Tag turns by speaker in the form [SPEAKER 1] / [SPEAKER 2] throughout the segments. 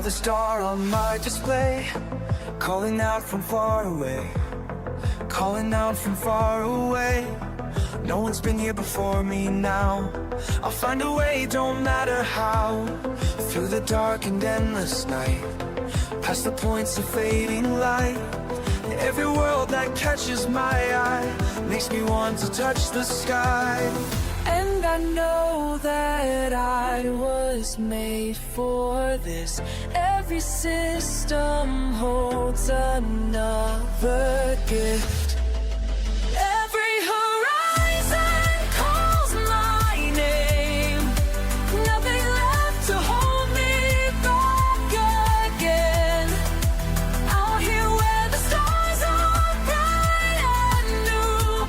[SPEAKER 1] Another star on my display, calling out from far away, calling out from far away. No one's been here before me now. I'll find a way, don't matter how. Through the dark and endless night, past the points of fading light. Every world that catches my eye makes me want to touch the sky. And I know that I was made for this. Every system holds another gift. Every horizon calls my name. Nothing left to hold me back again. Out here where the stars are bright and new,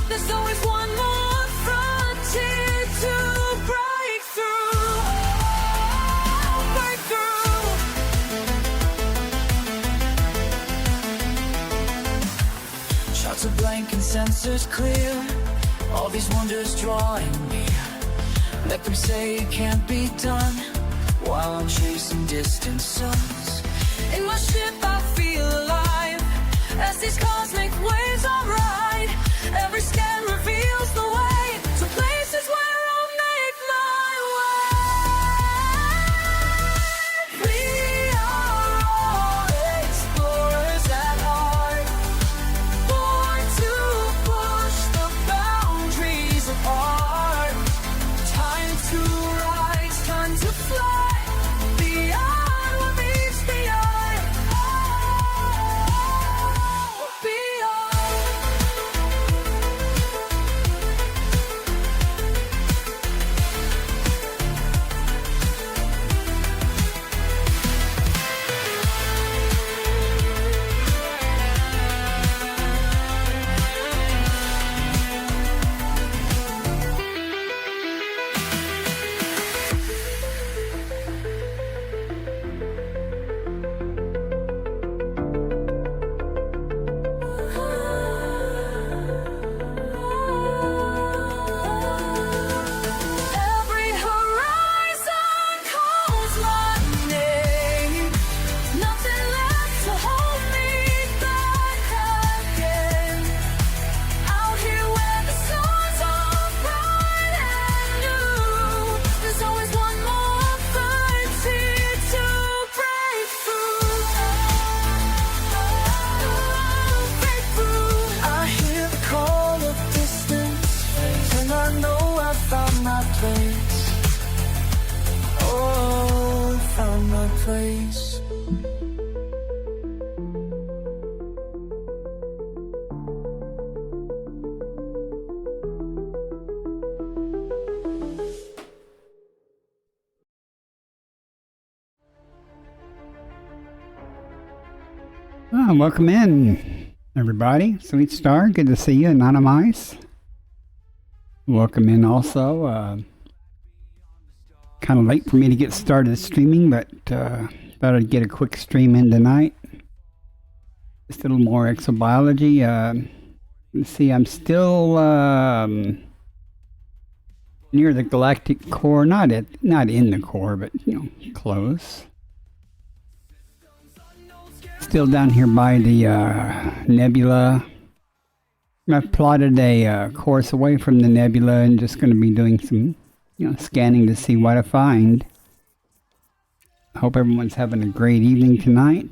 [SPEAKER 1] there's always one more frontier to break through. Break through. Shots are blank and sensors clear. All these wonders drawing me. Let them say it can't be done, while I'm chasing distant suns. In my ship I feel alive, as these cosmic waves I ride. Every scan reveals the way to places where I'll make my way. We are all explorers at heart, born to push the boundaries of art. Time to rise, time to fly beyond what meets the eye. Beyond. Every horizon calls my name. Nothing left to hold me back again. Out here where the stars are bright and new, there's always one more frontier to break through. Break through. I hear the call of distance, and I know I found my place. Oh, found my place.
[SPEAKER 2] Welcome in, everybody. Sweet Star, good to see you. Anonymize, welcome in also. Kind of late for me to get started streaming, but thought I'd get a quick stream in tonight. Just a little more exobiology. Let's see, I'm still near the galactic core, not in the core, but close. Still down here by the nebula. I've plotted a course away from the nebula and just going to be doing some, scanning to see what I find. I hope everyone's having a great evening tonight.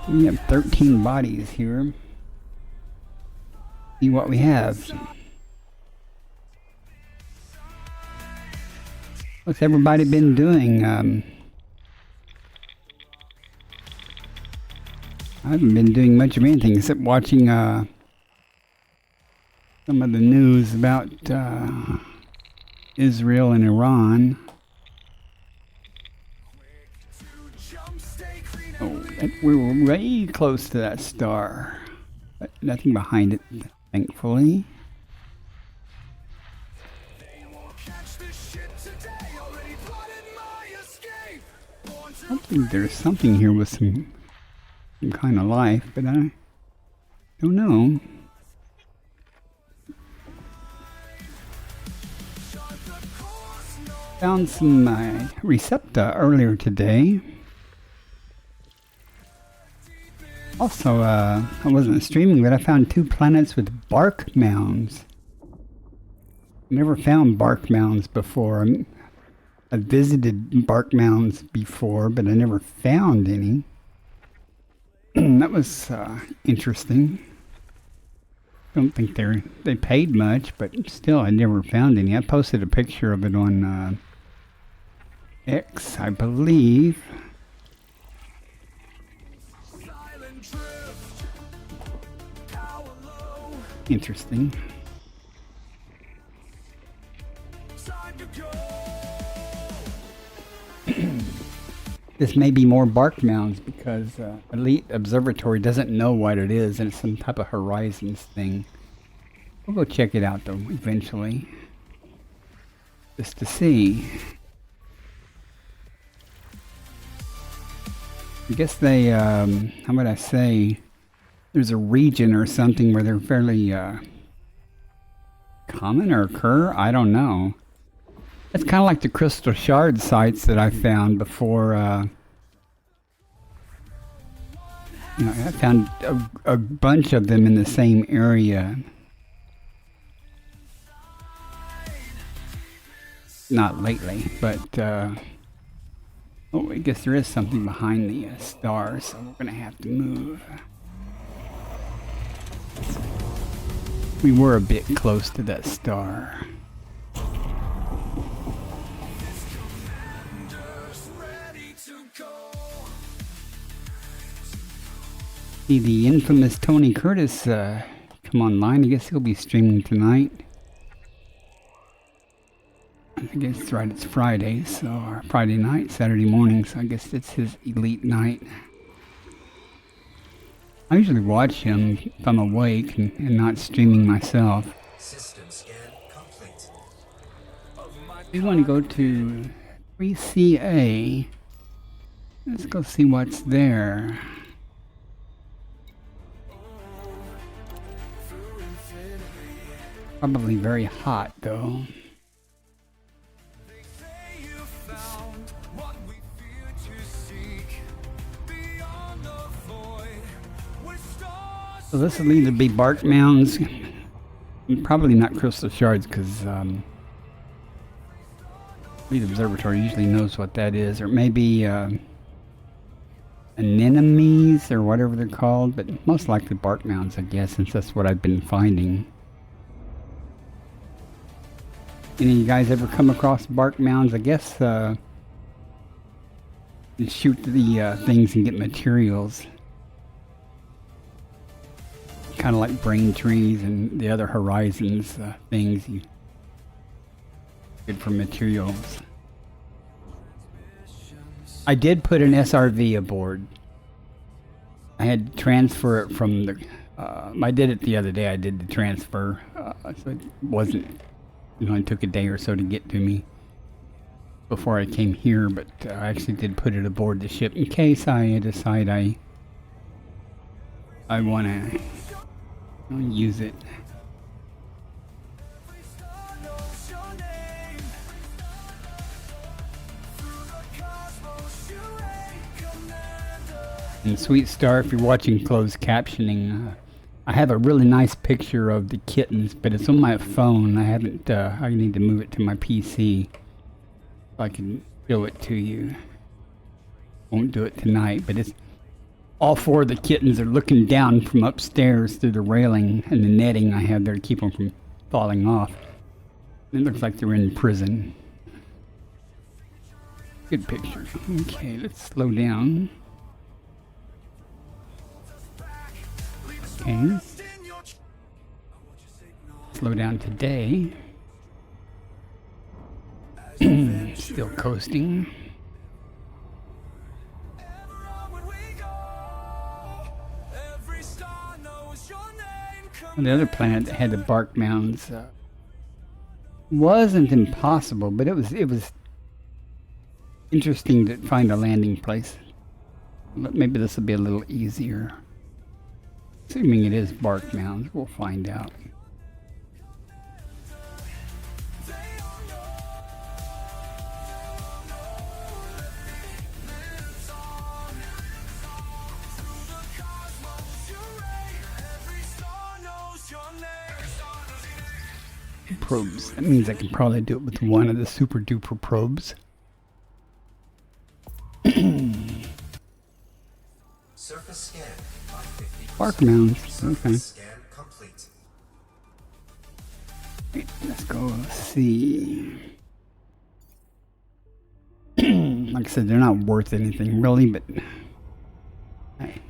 [SPEAKER 2] We have 13 bodies here. See what we have. What's everybody been doing? I haven't been doing much of anything except watching some of the news about Israel and Iran. Oh, we were way close to that star, but nothing behind it, thankfully. I think there's something here with some kind of life, but I don't know. Found some Recepta earlier today. Also, I wasn't streaming, but I found 2 planets with bark mounds. Never found bark mounds before. I visited bark mounds before, but I never found any. That was interesting. Don't think they paid much, but still, I never found any. I posted a picture of it on X, I believe. Interesting. This may be more bark mounds because Elite Observatory doesn't know what it is, and it's some type of Horizons thing. We'll go check it out though eventually, just to see. I guess they, how would I say, there's a region or something where they're fairly common or occur. I don't know. It's kind of like the crystal shard sites that I found before. You know, I found a bunch of them in the same area. Not lately, but oh, I guess there is something behind the star, so we're gonna have to move. We were a bit close to that star. See the infamous Tony Curtis come online. I guess he'll be streaming tonight. I guess that's right, it's Friday, so or Friday night, Saturday morning, so I guess it's his elite night. I usually watch him if I'm awake and not streaming myself.
[SPEAKER 1] System scan complete.
[SPEAKER 2] We want to go to 3CA. Let's go see what's there. Probably very hot though. So this will either be bark mounds, probably not crystal shards, because the observatory usually knows what that is, or maybe anemones or whatever they're called, but most likely bark mounds, I guess, since that's what I've been finding. Any of you guys ever come across bark mounds? I guess you shoot the things and get materials. Kind of like brain trees and the other Horizons things you good for materials. I did put an SRV aboard. I had to transfer it from the I did it the other day. I did the transfer, so it wasn't, you know, it took a day or so to get to me before I came here, but I actually did put it aboard the ship in case I decide I want to use it. And Sweet Star, if you're watching closed captioning, I have a really nice picture of the kittens, but it's on my phone. I haven't, I need to move it to my PC so I can show it to you. Won't do it tonight, but it's all 4 of the kittens are looking down from upstairs through the railing and the netting I have there to keep them from falling off. It looks like they're in prison. Good picture. Okay, let's slow down. Okay. Slow down today. Still coasting. The other planet that had the bark mounds wasn't impossible, but it was interesting to find a landing place. But maybe this will be a little easier. Assuming it is bark mounds, we'll find out. probes. That means I can probably do it with one of the super duper probes.
[SPEAKER 3] Surface scan by 50%.
[SPEAKER 2] Spark mounds. Okay.
[SPEAKER 3] Surface scan complete.
[SPEAKER 2] Wait, let's go see. Like I said, they're not worth anything really, but hey,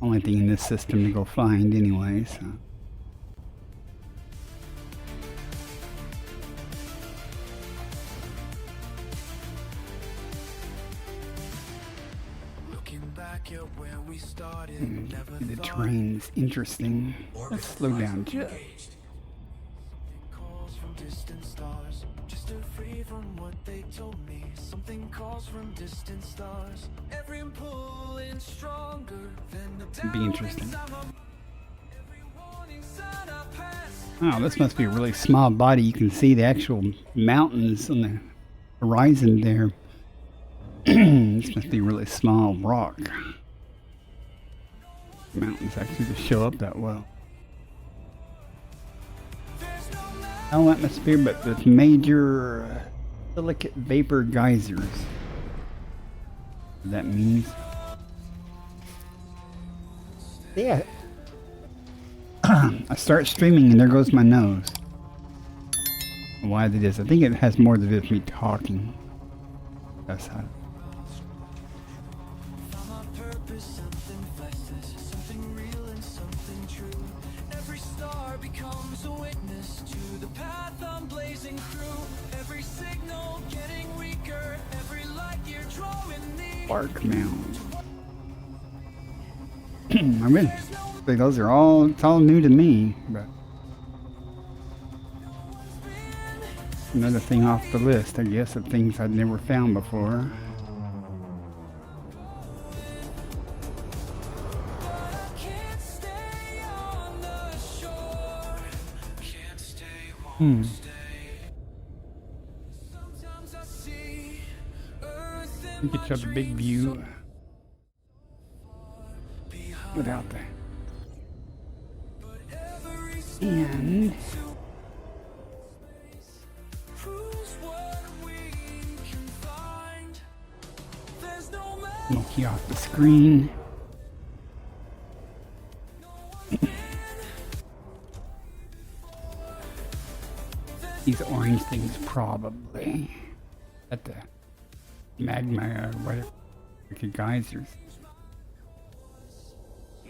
[SPEAKER 2] only thing in this system to go find anyway, so.
[SPEAKER 1] Looking back at where we started, never
[SPEAKER 2] The
[SPEAKER 1] thought
[SPEAKER 2] terrain's interesting. Let's slow down just.
[SPEAKER 3] Engaged.
[SPEAKER 1] calls from distant stars, just to free from what they told me. Something calls from distant stars. Every pulling stronger than the
[SPEAKER 2] It'd be interesting.
[SPEAKER 1] every warning sign I pass.
[SPEAKER 2] Oh, this must be a really small body. You can see the actual mountains on the horizon there. This must be a really small rock. Mountains actually just show up that well. No atmosphere, but with major silicate vapor geysers. What that means. Yeah. I start streaming and there goes my nose. Why it is? I think it has more to do with me talking. That's how.
[SPEAKER 1] Found my purpose, something fleshless, something real and something true. Every star becomes a witness to the path I'm blazing through. Every signal getting weaker, every light year drawing near.
[SPEAKER 2] Bark mound. I really think those are all, it's all new to me, but another thing off the list, I guess, of things I'd never found before.
[SPEAKER 1] Can't stay on the shore. Can't stay, won't
[SPEAKER 2] Hmm.
[SPEAKER 1] stay. Sometimes I see Earth in
[SPEAKER 2] You get you a big view without that. And
[SPEAKER 1] proves what we can find. There's no man,
[SPEAKER 2] monkey off the screen. These orange things probably at the magma or whatever, like the geysers.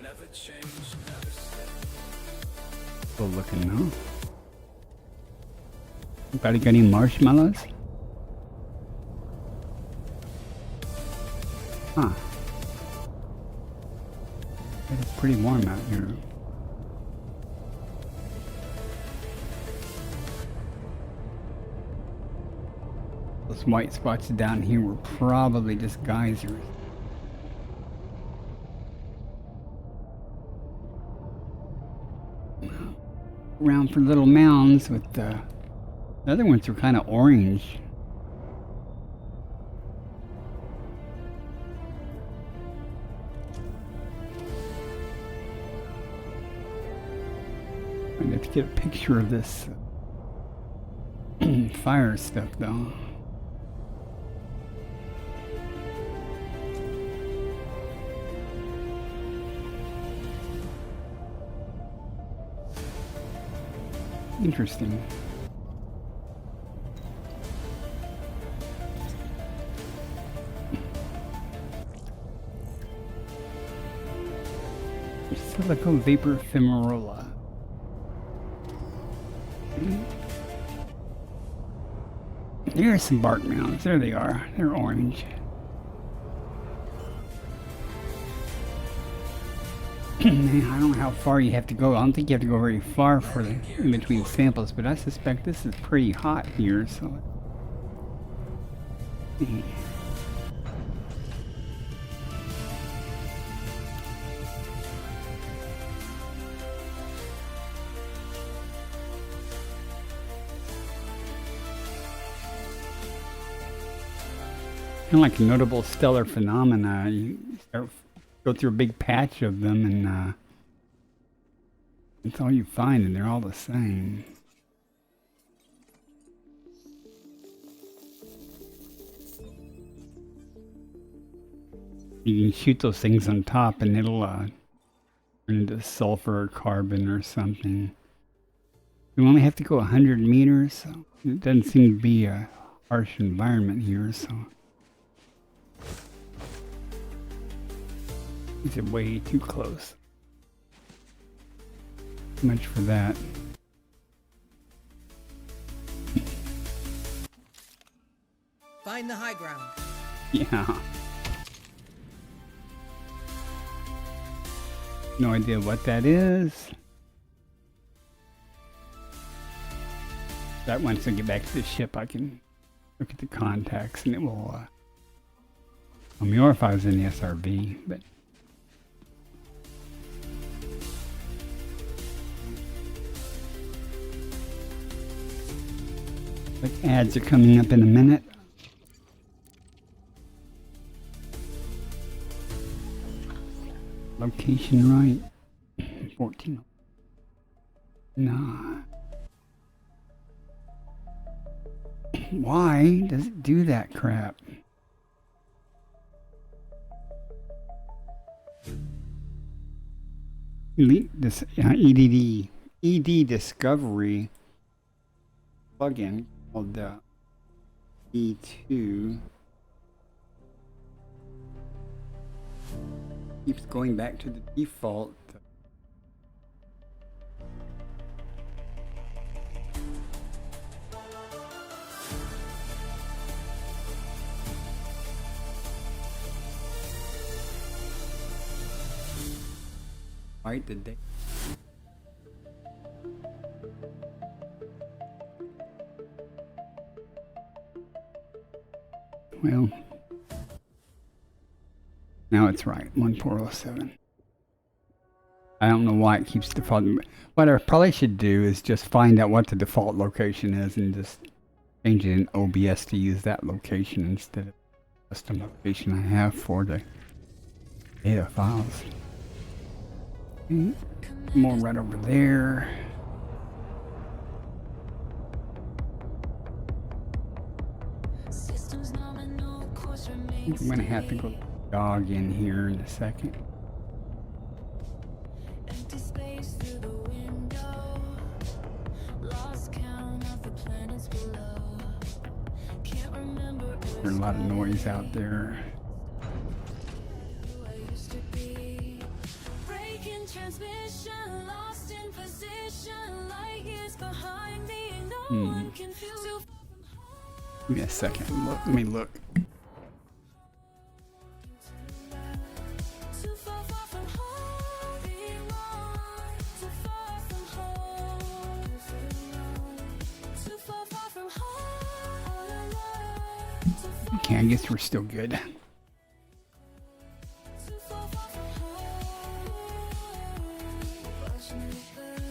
[SPEAKER 1] never change, never stay.
[SPEAKER 2] Cool looking, no? Anybody got any marshmallows? Huh. It's pretty warm out here. Those white spots down here were probably just geysers. Around for little mounds with the other ones are kind of orange. I have to get a picture of this fire stuff though. Interesting. Silica vapor ephemerala. There's some bark mounds. There they are. They're orange. I don't know how far you have to go. I don't think you have to go very far for the in between samples, but I suspect this is pretty hot here, so. Kind of like notable stellar phenomena. You start go through a big patch of them, and that's all you find, and they're all the same. You can shoot those things on top and it'll turn into sulfur or carbon or something. You only have to go 100 meters, so it doesn't seem to be a harsh environment here, so. These are way too close. Too much for that.
[SPEAKER 4] Find the high ground.
[SPEAKER 2] Yeah. No idea what that is. That once I get back to the ship, I can look at the contacts and it will, or if I was in the SRB, but. Like ads are coming up in a minute. Location right. 14. Nah. Why does it do that crap? Elite this ED Discovery plugin called E2 keeps going back to the default. Right, the day. Well, now it's right, 1407. I don't know why it keeps defaulting. What I probably should do is just find out what the default location is and just change it in OBS to use that location instead of the custom location I have for the data files. Okay, more right over there. I'm gonna have to go jog in here in a second.
[SPEAKER 5] Empty space through the window. Lost count of the planets below. Can't remember
[SPEAKER 2] There's a lot of noise out there.
[SPEAKER 5] who I used to be. Breaking transmission, lost in position. Light years behind me. No one can feel so far from home.
[SPEAKER 2] Give me a second. Let me look.
[SPEAKER 5] Too far, far from home. Too far from home. Too far, far from home. Too far,
[SPEAKER 2] Okay, I guess we're still good.
[SPEAKER 5] too far, far from home. Watching it burn.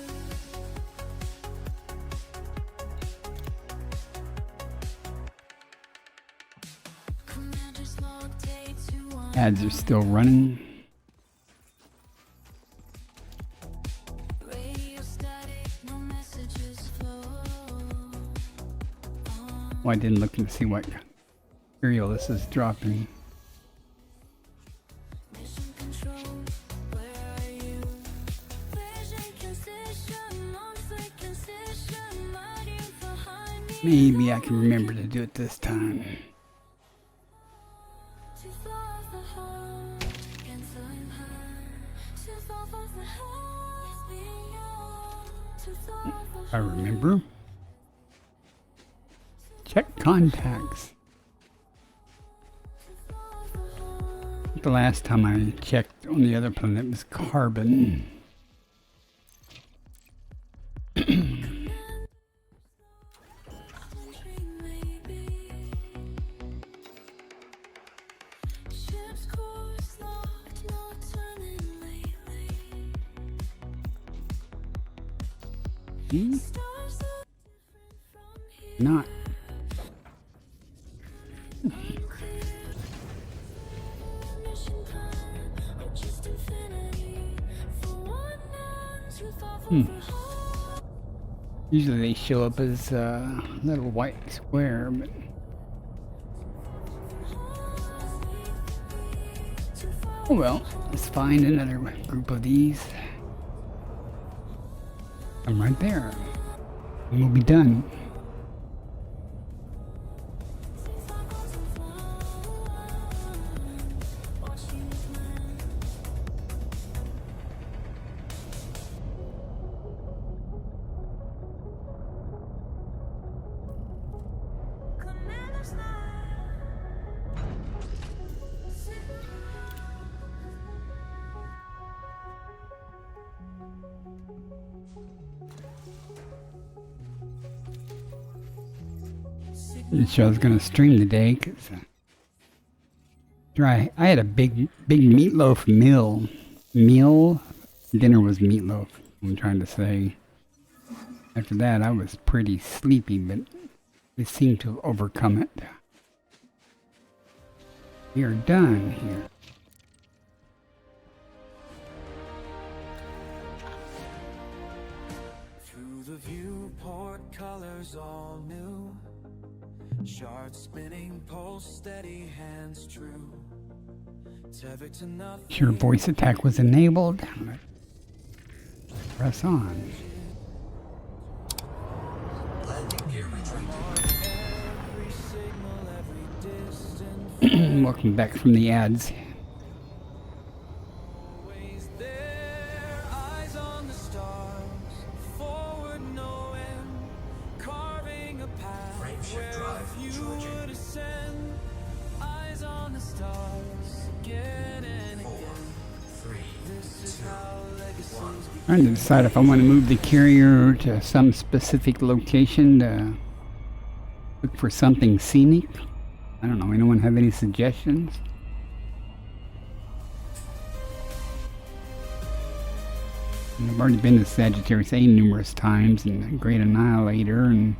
[SPEAKER 5] Commander's log, day 2-1.
[SPEAKER 2] Ads are still running.
[SPEAKER 5] Radio static, no messages flow.
[SPEAKER 2] Well, I didn't look and see what material this is dropping.
[SPEAKER 5] Mission control, where are you? Vision concision, non-flick concision, light years behind me.
[SPEAKER 2] Maybe I can remember to do it this time.
[SPEAKER 5] Too far from home, canceling her. Too far from home, it's beyond. Too far from
[SPEAKER 2] I remember. Check contacts. The last time I checked on the other planet was carbon.
[SPEAKER 5] country, maybe. Ship's course locked, no turning lately.
[SPEAKER 2] Hmm?
[SPEAKER 5] Stars look different from here.
[SPEAKER 2] Not.
[SPEAKER 5] Mission plan, or just infinity. For one man, too far from home.
[SPEAKER 2] Usually they show up as a little white square, but
[SPEAKER 5] Too
[SPEAKER 2] Oh well, let's find another group of these. I'm right there. And we'll be done. This show's gonna stream today because I had a big meatloaf meal. Dinner was meatloaf. I'm trying to say. After that, I was pretty sleepy, but it seemed to have overcome it. We are done here.
[SPEAKER 1] Through the viewport, colors all new. Shard spinning, pulse steady, hands true. Tethered to nothing.
[SPEAKER 2] Sure, voice attack was enabled. Press on.
[SPEAKER 3] Landing gear retracted.
[SPEAKER 1] Every signal, every distance.
[SPEAKER 2] Welcome back from the ads.
[SPEAKER 1] Always there, eyes on the stars. Forward no end, carving a path.
[SPEAKER 3] Frameshift drive
[SPEAKER 1] You
[SPEAKER 3] charging.
[SPEAKER 1] would ascend. Eyes on the stars, again and
[SPEAKER 3] 4,
[SPEAKER 1] again.
[SPEAKER 3] 3,
[SPEAKER 1] This is how legacies begin.
[SPEAKER 2] Trying to decide if I want to move the carrier to some specific location to look for something scenic. I don't know. Anyone have any suggestions? And I've already been to Sagittarius A numerous times and the Great Annihilator, and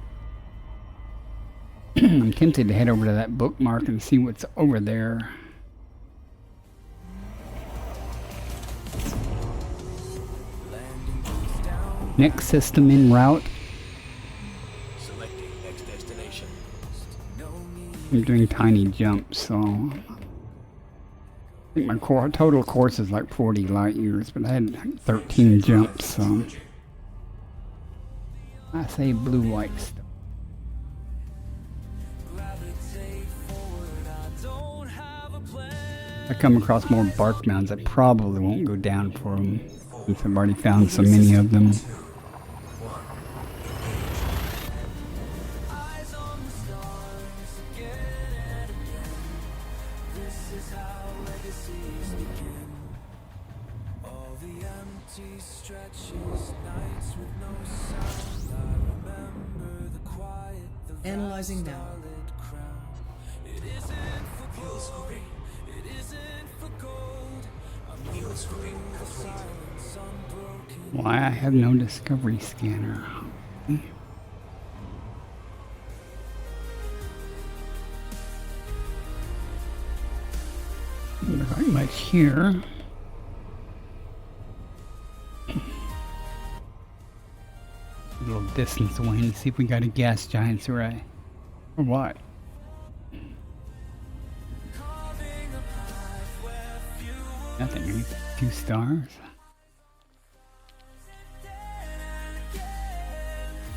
[SPEAKER 2] I'm tempted to head over to that bookmark and see what's over there.
[SPEAKER 1] Landing goes down.
[SPEAKER 2] Next system en route.
[SPEAKER 3] Selecting next destination.
[SPEAKER 1] No need.
[SPEAKER 2] I'm doing tiny jumps, so I think my total course is like 40 light years, but I had like 13 jumps, so I say blue white stuff.
[SPEAKER 1] Gravitate forward. I don't have a plan.
[SPEAKER 2] If I come across more bark mounds, I probably won't go down for them since I've already found so many of them.
[SPEAKER 1] Eyes on the stars, again and again. This is how legacies begin. All the empty stretches, nights with no sound. I remember the quiet, the
[SPEAKER 4] Analyzing now.
[SPEAKER 1] starlit crown. It isn't for glory, it isn't for gold. I'm
[SPEAKER 3] Field scooping complete.
[SPEAKER 1] silence unbroken.
[SPEAKER 2] Why I have no discovery scanner. Not very much here. A little distance away and see if we got a gas giant's array. Or what?
[SPEAKER 1] Carving a path where few
[SPEAKER 2] Nothing. Maybe 2 stars.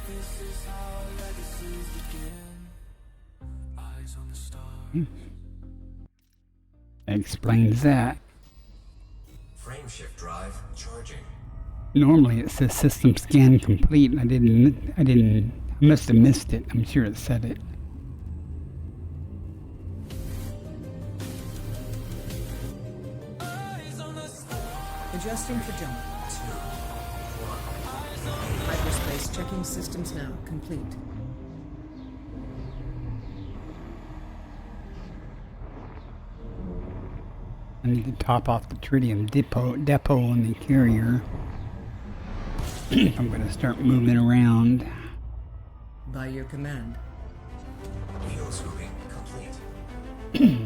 [SPEAKER 1] This is how legacies begin. Eyes on the stars.
[SPEAKER 2] That explains that.
[SPEAKER 3] Frameshift drive charging.
[SPEAKER 2] Normally it says system scan complete, and I must have missed it. I'm sure it said it.
[SPEAKER 1] Eyes on the stars.
[SPEAKER 4] Adjusting for jump. Hyperspace checking systems now. Complete.
[SPEAKER 2] I need to top off the tritium depot on the carrier. I'm going to start moving around.
[SPEAKER 4] By your command.
[SPEAKER 3] Field scooping complete.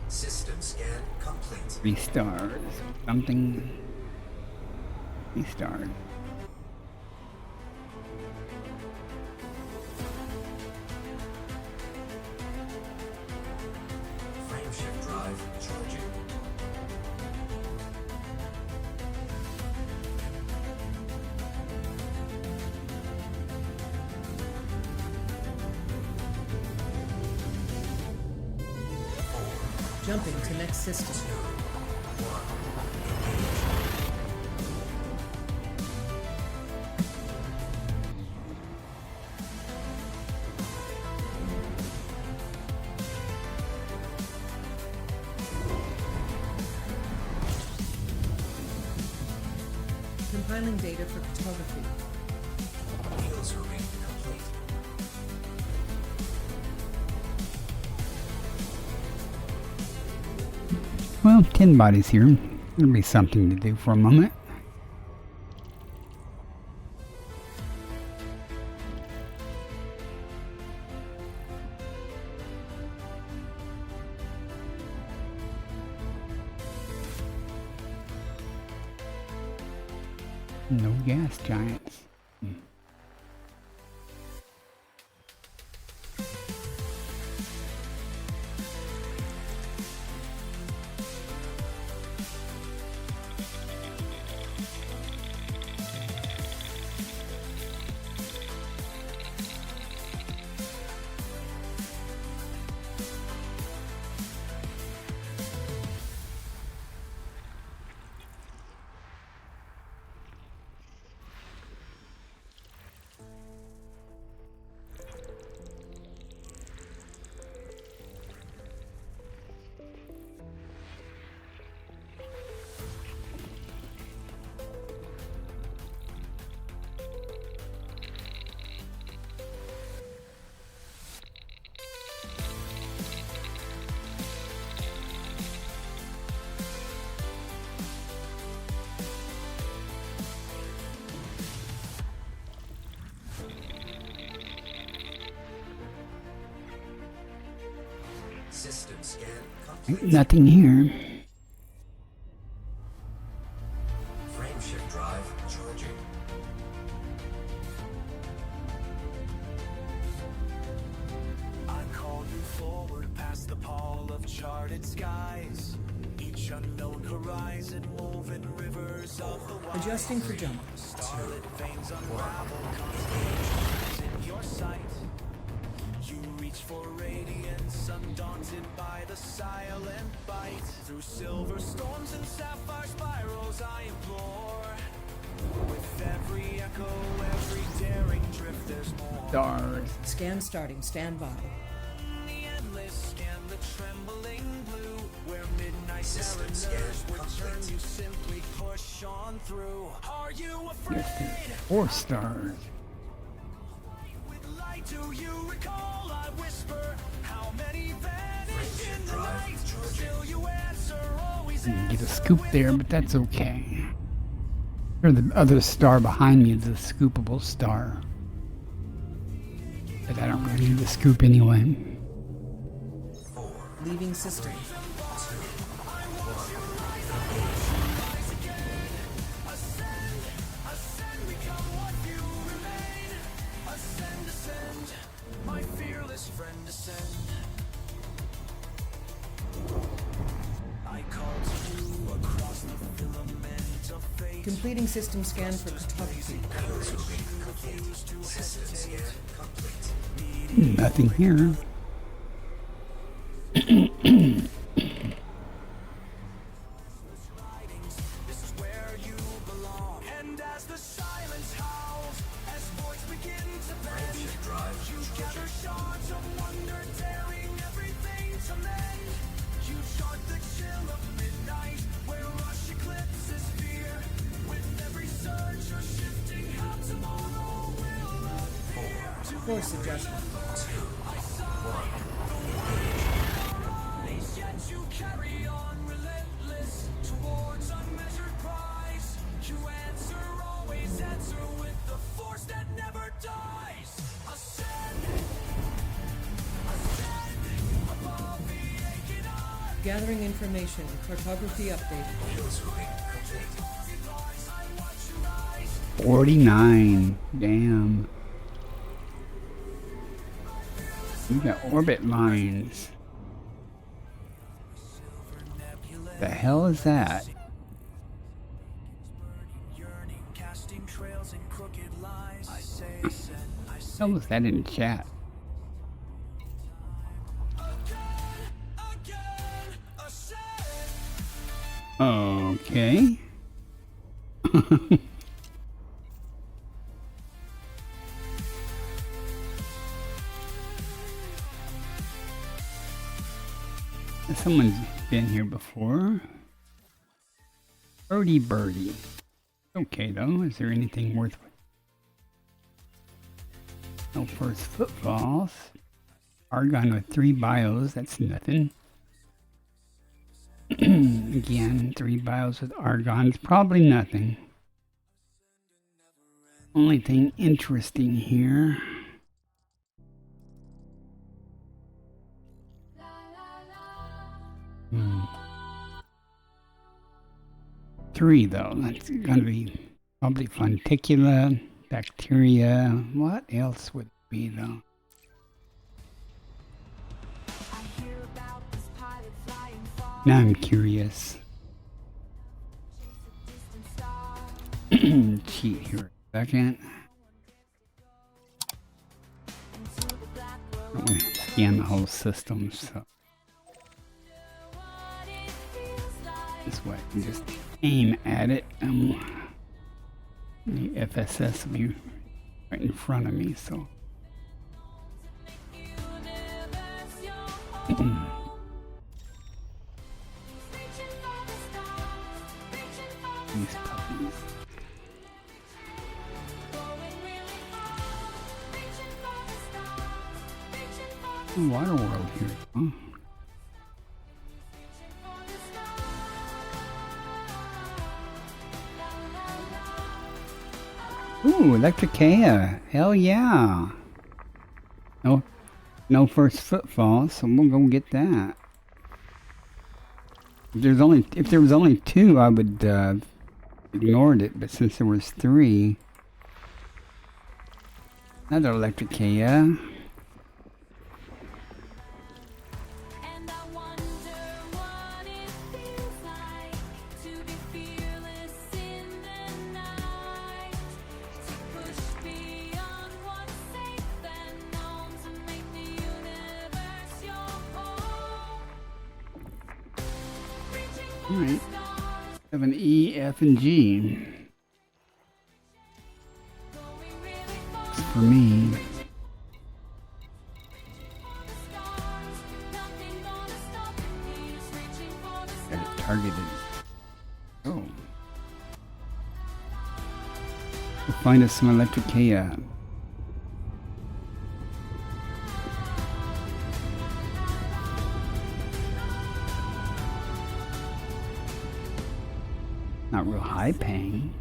[SPEAKER 3] System scan complete.
[SPEAKER 2] 3 stars. Something. 3 stars.
[SPEAKER 3] Frameshift drive charging.
[SPEAKER 4] Jumping to next system. Compiling data for photography.
[SPEAKER 3] Field scooping complete.
[SPEAKER 2] Well, 10 bodies here. It'll be something to do for a moment. No gas giants.
[SPEAKER 3] System scan complete.
[SPEAKER 2] Nothing here.
[SPEAKER 3] Frameshift drive charging.
[SPEAKER 1] I call you forward past the pall of charted skies. Each unknown horizon, woven rivers of the wild.
[SPEAKER 4] Adjusting for jump.
[SPEAKER 1] Starlit veins unravel constellations in your sight. You reach for radiance, undaunted by the silent bite. Through silver storms and sapphire spirals I implore. With every echo, every daring drift, there's more.
[SPEAKER 2] Stars.
[SPEAKER 4] Scan starting. Stand by.
[SPEAKER 1] The endless scan, the trembling blue. Where midnight
[SPEAKER 3] System
[SPEAKER 1] mariners
[SPEAKER 3] scan
[SPEAKER 1] would turn,
[SPEAKER 3] complete.
[SPEAKER 1] you simply push on through. Are you afraid?
[SPEAKER 2] 4 stars.
[SPEAKER 1] With light, do you recall? I whisper, how many vanish in the
[SPEAKER 3] Drive
[SPEAKER 1] night?
[SPEAKER 3] charging.
[SPEAKER 1] Still you answer, always
[SPEAKER 2] Didn't get a
[SPEAKER 1] answer
[SPEAKER 2] scoop
[SPEAKER 1] with
[SPEAKER 2] there, but that's okay. Or the other star behind me is a scoopable star. But I don't really need the scoop anyway.
[SPEAKER 4] Leaving system.
[SPEAKER 1] ascend, become what you remain. Ascend, ascend, my fearless friend, ascend. I call to you across the filament of fate.
[SPEAKER 4] Completing system scan for photography.
[SPEAKER 3] Field scooping complete. System scan complete.
[SPEAKER 2] Nothing here.
[SPEAKER 1] This is where you belong. And as the silence howls, as voice begin to bend,
[SPEAKER 3] Frameshift drive
[SPEAKER 1] you
[SPEAKER 3] charging.
[SPEAKER 1] gather shards of wonder, daring everything to mend. You chart the chill of midnight, where rush eclipses fear. With every surge, you're shifting how tomorrow will appear.
[SPEAKER 4] Course adjustment.
[SPEAKER 1] Yet you carry on relentless towards unmeasured prize. You answer, always answer with the force that never dies. Ascend, ascend above the aching heart.
[SPEAKER 4] Gathering information. Cartography update.
[SPEAKER 3] Field scooping complete.
[SPEAKER 1] I watch you rise.
[SPEAKER 2] 49. Damn. We got orbit lines. The hell is that?
[SPEAKER 1] Yearning, casting trails in crooked lines. I say ascend, I say
[SPEAKER 2] How was that in chat?
[SPEAKER 1] again,
[SPEAKER 2] Okay. Someone's been here before. Birdie. Okay though, is there anything worth? No first footfalls. Argon with 3 bios, that's nothing. Again, 3 bios with argon's probably nothing. Only thing interesting here. Hmm. 3 though, that's gonna be probably Fonticula, bacteria. What else would it be though? Now I'm curious. Cheat here a second. I want to scan the whole system, so this way I can just aim at it. The FSS will be right in front of me, so. These puppies. Water world here. Huh? Ooh, Electricaea. Hell yeah. No first footfall, so we'll go get that. If there was only 2, I would ignored it, but since there was 3, another Electricaea.
[SPEAKER 5] And I wonder what it feels like to be fearless in the night, to push beyond what's safe and known, to make the universe your home. Reaching for
[SPEAKER 2] All right.
[SPEAKER 5] the stars,
[SPEAKER 2] Have an E, F, and G.
[SPEAKER 5] going really far.
[SPEAKER 2] It's for me.
[SPEAKER 5] For the stars, nothing gonna stop me. Reaching for the
[SPEAKER 2] Got it
[SPEAKER 5] stars.
[SPEAKER 2] targeted. Oh. We'll find us some Electricaea. Not real high paying.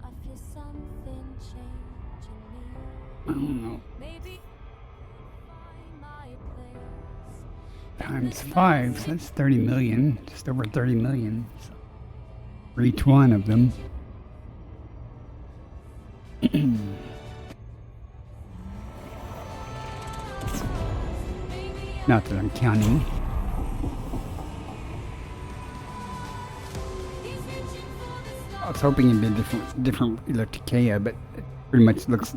[SPEAKER 5] I feel something changing me.
[SPEAKER 2] I don't know.
[SPEAKER 5] Maybe find my place.
[SPEAKER 2] Times 5, so that's 30 million. Just over 30 million. So for each one of them. Not that I'm counting. I was hoping it'd be a different Electricaea, but it pretty much looks.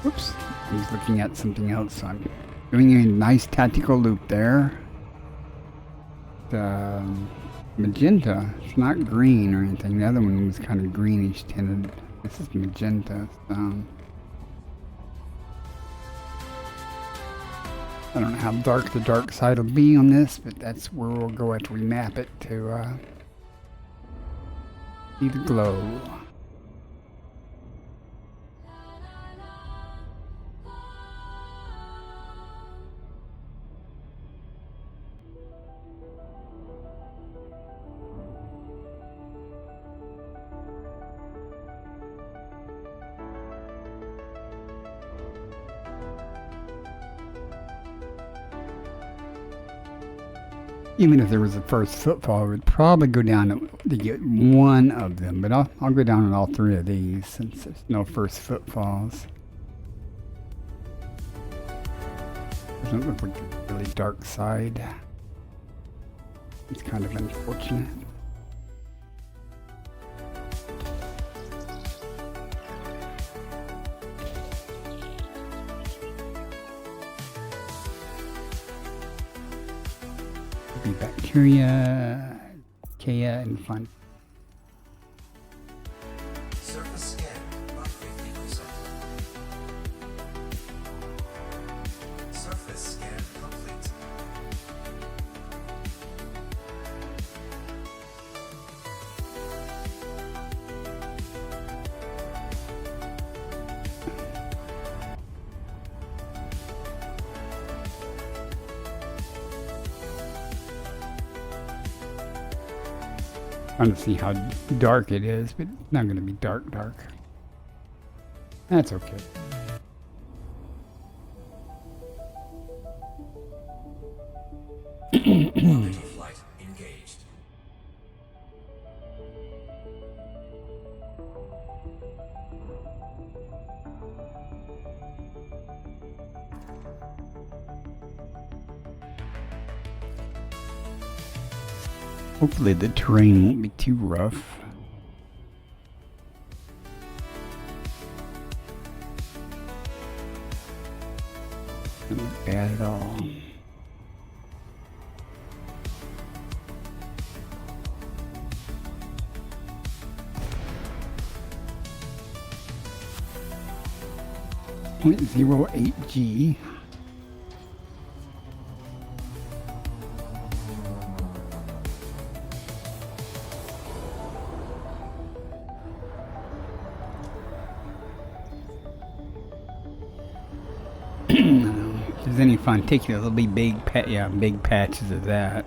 [SPEAKER 2] Whoops! I was looking at something else. So I'm doing a nice tactical loop there. The magenta. It's not green or anything. The other one was kind of greenish tinted. This is magenta. I don't know how dark the dark side will be on this, but that's where we'll go after we map it to see the glow. Even if there was a first footfall, I would probably go down to get one of them, but I'll go down on all 3 of these since there's no first footfalls. Doesn't look like a really dark side. It's kind of unfortunate. Materia, Kea, and Fun.
[SPEAKER 3] Surface scan about 50%. Surface scan complete.
[SPEAKER 2] Trying to see how dark it is, but it's not going to be dark. That's okay.
[SPEAKER 3] Orbital flight engaged.
[SPEAKER 2] Hopefully the terrain won't be too rough. Doesn't look bad at all. .08G. If there's any fonticula, there'll be big patches of that.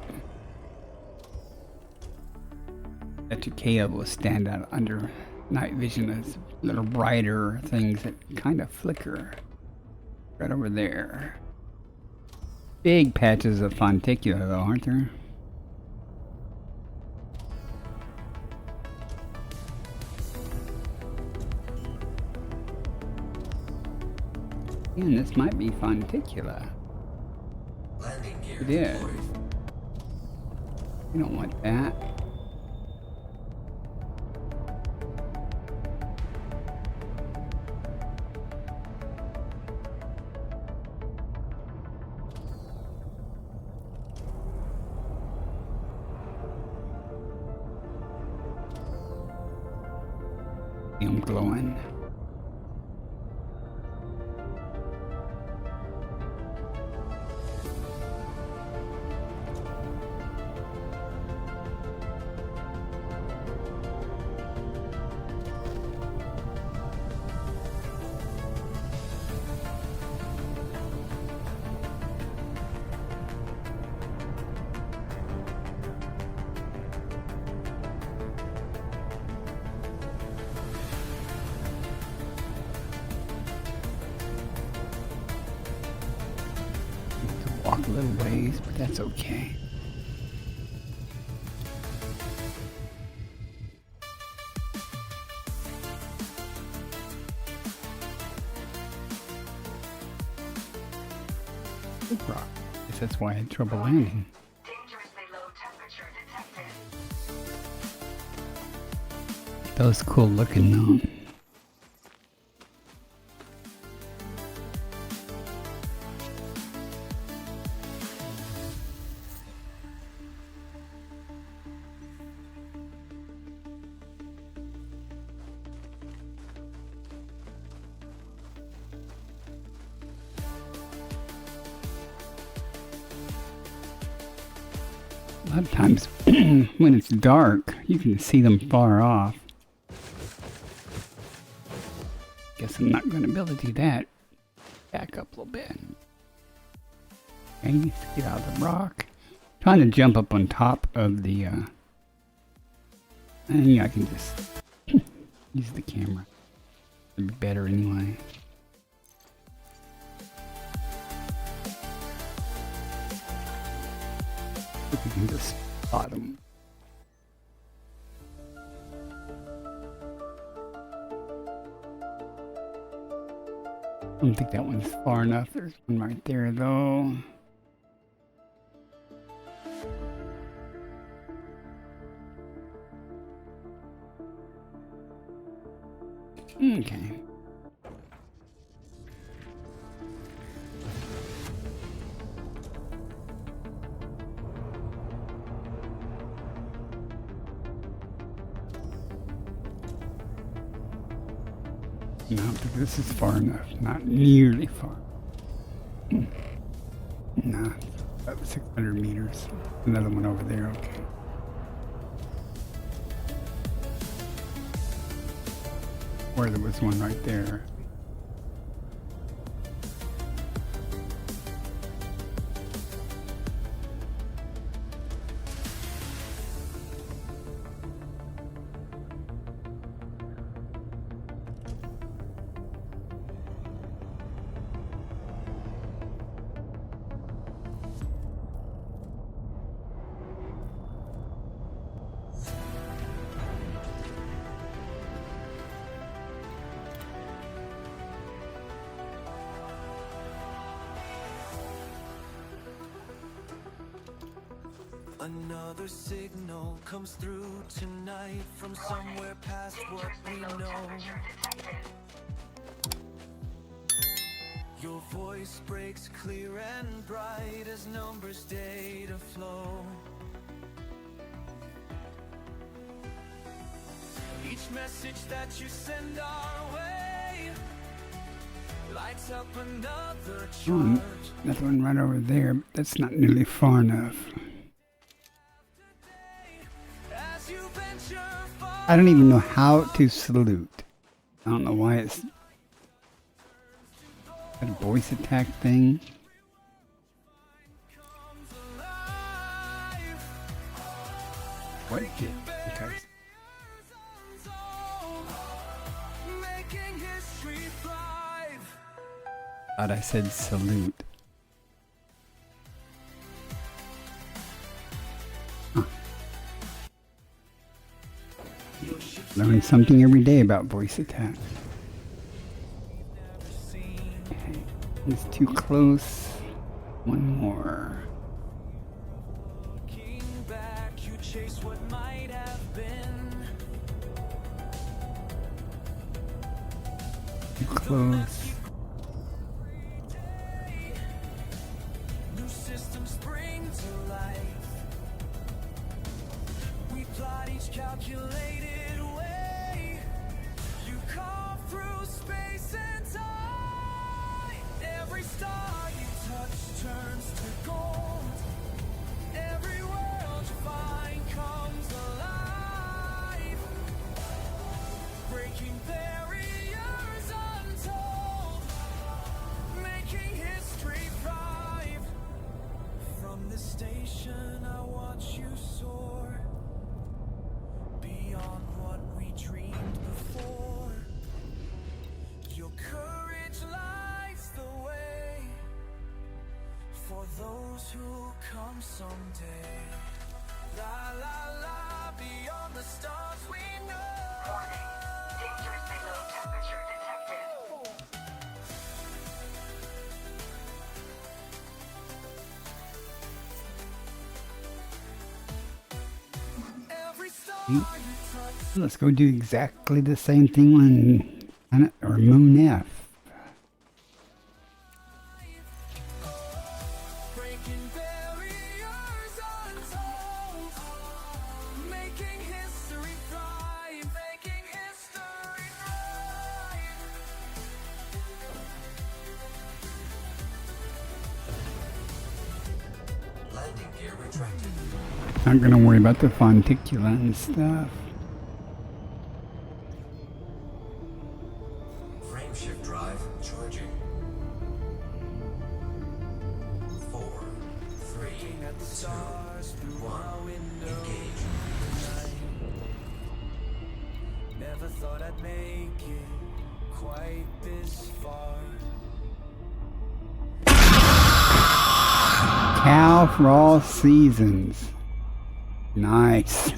[SPEAKER 2] That Takea will stand out under night vision as little brighter things that kind of flicker. Right over there. Big patches of fonticula though, aren't there? And this might be fonticula.
[SPEAKER 3] Landing gear
[SPEAKER 2] It is.
[SPEAKER 3] deployed.
[SPEAKER 2] You don't want that. I'm glowing. Walk a little ways, but that's okay. Big rock. Guess that's why I had trouble landing.
[SPEAKER 6] Dangerously low temperature detected.
[SPEAKER 2] That was cool looking though. A lot of times when it's dark, you can see them far off. Guess I'm not going to be able to do that. Back up a little bit. Okay, let's get out of the rock. Trying to jump up on top of the, and yeah, I can just use the camera. It'd be better anyway. If we can just spot them. I don't think that one's far enough. There's one right there though. Okay. No, but this is far enough. Not nearly far. No, about 600 meters. Another one over there, okay. Or there was one right there.
[SPEAKER 1] Another signal comes through tonight from somewhere past what we know. Your voice breaks clear and bright as numbers data flow. Each message that you send our way lights up another
[SPEAKER 2] Oh,
[SPEAKER 1] charge.
[SPEAKER 2] another one right over there, but that's not nearly far enough.
[SPEAKER 1] As you venture far,
[SPEAKER 2] I don't even know how to salute. I don't know why it's that a voice attack thing.
[SPEAKER 1] comes alive.
[SPEAKER 2] What did? Okay.
[SPEAKER 1] Making history thrive.
[SPEAKER 2] Thought I said salute. Huh. Learn something every day about voice attacks. Okay. It's too close. One more.
[SPEAKER 1] Looking back, you chase what might have been.
[SPEAKER 2] Too close.
[SPEAKER 1] New systems spring to life. We plot each calculated way. You carve through space and time. Every star you touch turns to gold. Every world you find comes alive. Breaking barriers untold. Making history thrive. From this station I watch you soar. Beyond what we dreamed before. Your courage lights the way. For those who come someday. La la la, beyond the stars we know.
[SPEAKER 6] Warning. Dangerously low temperature detected.
[SPEAKER 1] Every star
[SPEAKER 2] Hmm.
[SPEAKER 1] you touch.
[SPEAKER 2] Let's go do exactly the same thing on planet or Moon F.
[SPEAKER 1] Breaking barriers untold. Making history thrive. Making history thrive.
[SPEAKER 3] Landing gear retracted.
[SPEAKER 2] Not gonna worry about the fonticula and stuff.
[SPEAKER 3] Frameshift drive charging. 4, 3,
[SPEAKER 1] Looking at the
[SPEAKER 3] 2,
[SPEAKER 1] stars through
[SPEAKER 3] 1.
[SPEAKER 1] our window.
[SPEAKER 3] Engage.
[SPEAKER 1] Never thought I'd make it quite this far.
[SPEAKER 2] Cow for all seasons. Nice.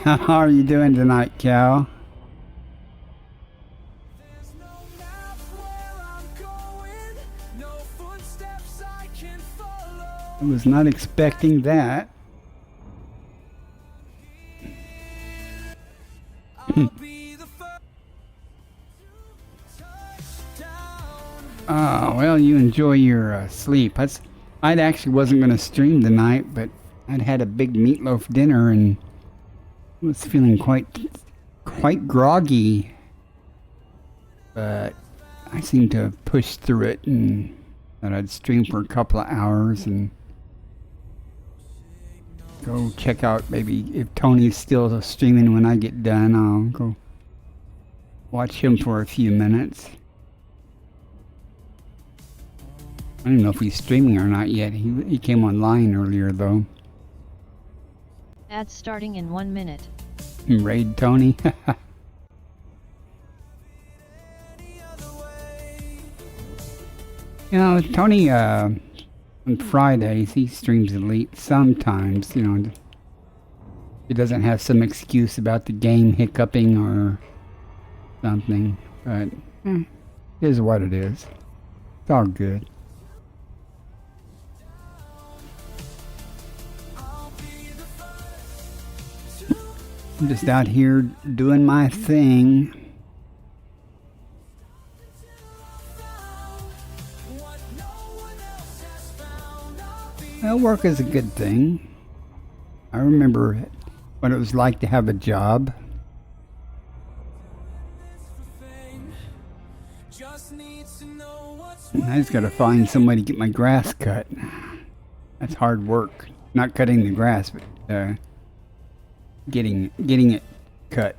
[SPEAKER 2] How are you doing tonight, Cal?
[SPEAKER 1] There's no map where I'm going, no footsteps I can follow.
[SPEAKER 2] I was not expecting that.
[SPEAKER 1] I'll be the first to touch down.
[SPEAKER 2] Oh, well, you enjoy your sleep. I actually wasn't going to stream tonight, but I'd had a big meatloaf dinner and was feeling quite quite groggy, but I seem to have pushed through it and that I'd stream for a couple of hours and go check out maybe if Tony's still streaming when I get done. I'll go watch him for a few minutes. I don't know if he's streaming or not yet. He came online earlier though.
[SPEAKER 7] Ads starting in 1 minute.
[SPEAKER 2] Raid Tony. You know, Tony, on Fridays, he streams Elite sometimes, you know. He doesn't have some excuse about the game hiccuping or something, but it is what it is. It's all good. I'm just out here doing my thing. Well, work is a good thing. I remember what it was like to have a job. And I just gotta find somebody to get my grass cut. That's hard work. Not cutting the grass, but getting it cut.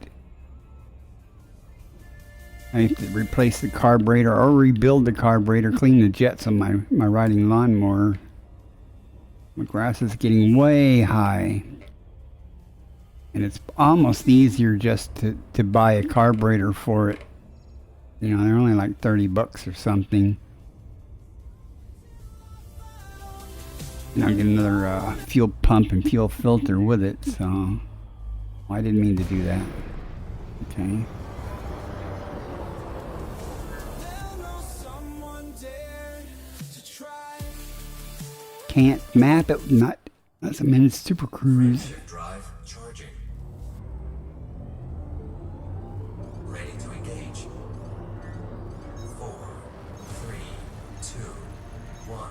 [SPEAKER 2] I have to replace the carburetor or rebuild the carburetor, clean the jets on my riding lawnmower. My grass is getting way high. And it's almost easier just to buy a carburetor for it. You know, they're only like $30 or something. And I'll get another fuel pump and fuel filter with it, so I didn't mean to do that. Okay. Can't map it, not unless I'm in Super Cruise.
[SPEAKER 3] Shift drive charging. Ready to engage. 4, 3, 2, 1.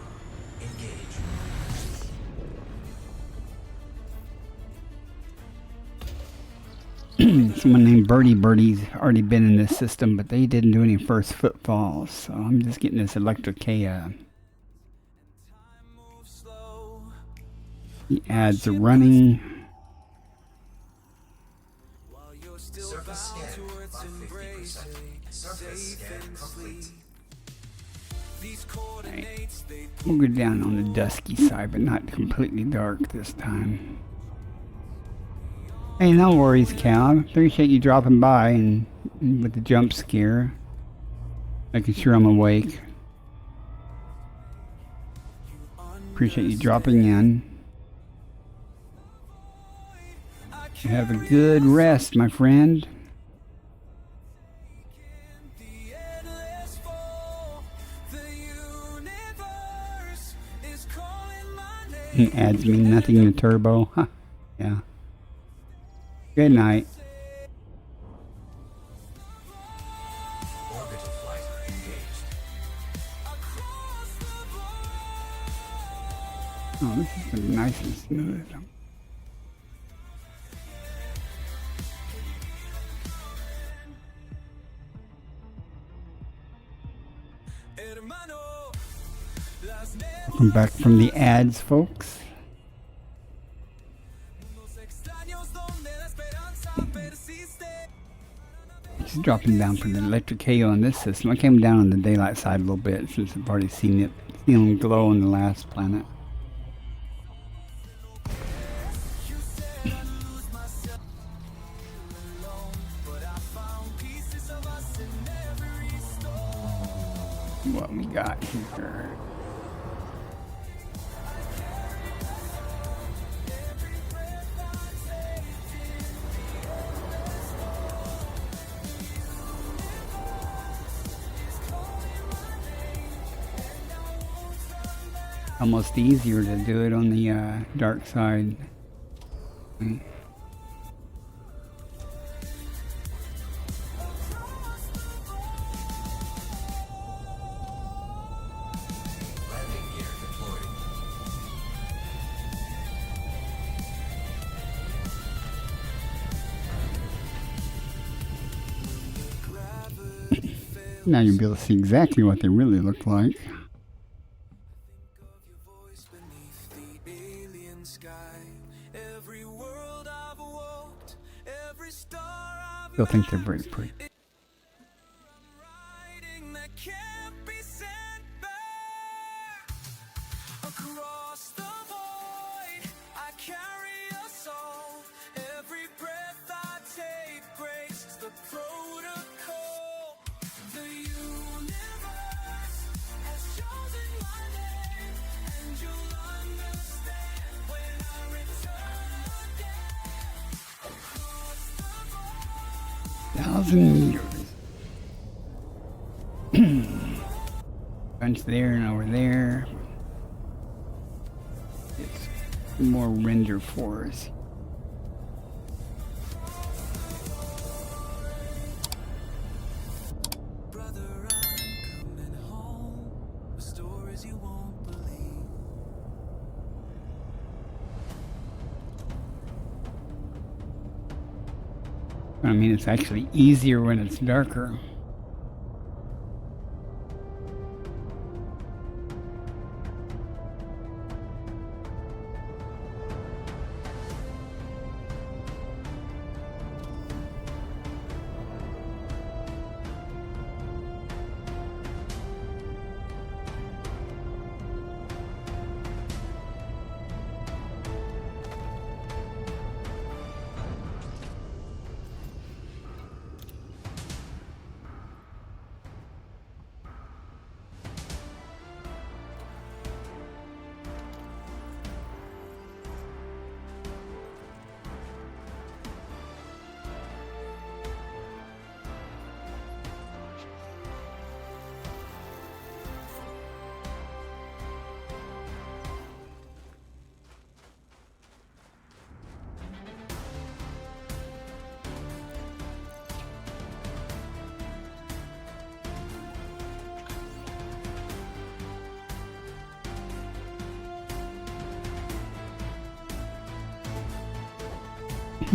[SPEAKER 3] Engage.
[SPEAKER 2] Someone named Birdie's already been in this system, but they didn't do any first footfalls, so I'm just getting this Electric-K. The ads are running.
[SPEAKER 3] Surface scan by 50%. Surface scan complete.
[SPEAKER 2] Right. We'll go down on the dusky side, but not completely dark this time. Hey, no worries, Cal. Appreciate you dropping by and with the jump scare. Making sure I'm awake. Appreciate you dropping in. Have a good rest, my friend. Adds me nothing to turbo. Huh. Yeah. Good night.
[SPEAKER 3] Orbital flight engaged.
[SPEAKER 2] Oh, this is gonna be nice and smooth. Welcome back from the ads, folks. Just dropping down from the Electric-K on this system. I came down on the daylight side a little bit since I've already seen it glow on the last planet. What we got here? Almost easier to do it on the dark side.
[SPEAKER 3] Landing gear deployed.
[SPEAKER 2] Now you'll be able to see exactly what they really look like.
[SPEAKER 1] Beneath the alien sky, every world I've walked, every star I've
[SPEAKER 2] You'll think they're very pretty.
[SPEAKER 1] riding that can't be sent back. Across the void, I carry us all. Every breath I take breaks the protocol. The universe has chosen my name, and you'll understand when I return again. Across the
[SPEAKER 2] 1,000 years. Bunch there and over there. It's more render for us.
[SPEAKER 1] brother, I'm coming home. The stories you won't believe.
[SPEAKER 2] I mean, it's actually easier when it's darker.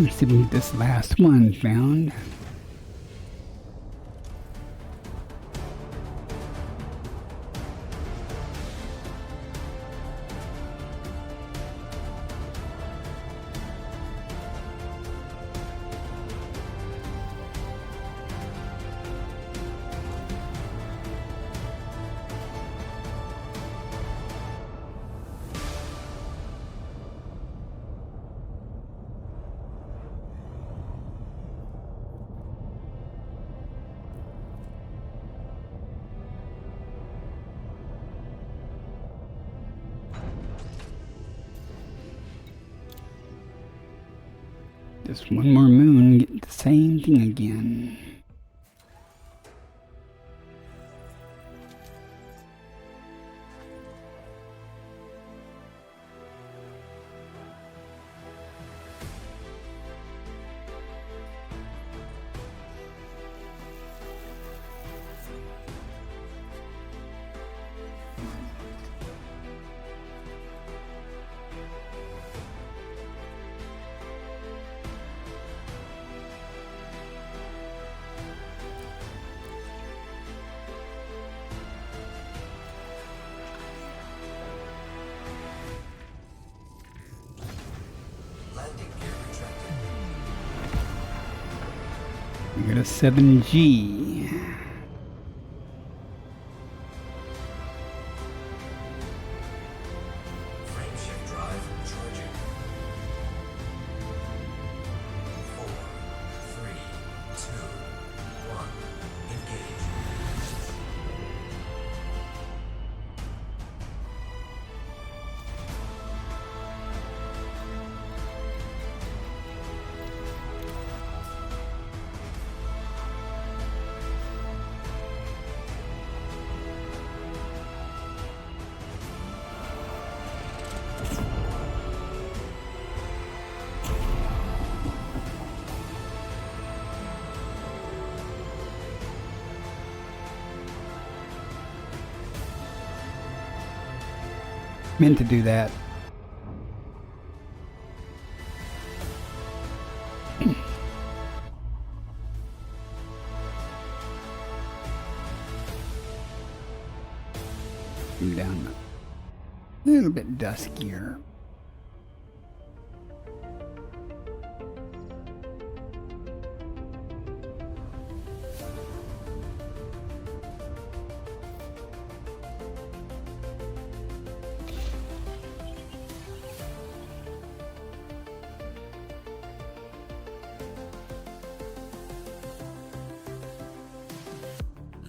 [SPEAKER 2] Let's see if we can get this last one found. Just one more moon, get the same thing again.
[SPEAKER 3] Landing gear retracted.
[SPEAKER 2] We got a 7G.
[SPEAKER 3] Frameshift drive charging. 4, 3, 2, 1. Engage.
[SPEAKER 2] Meant to do that. A little bit duskier.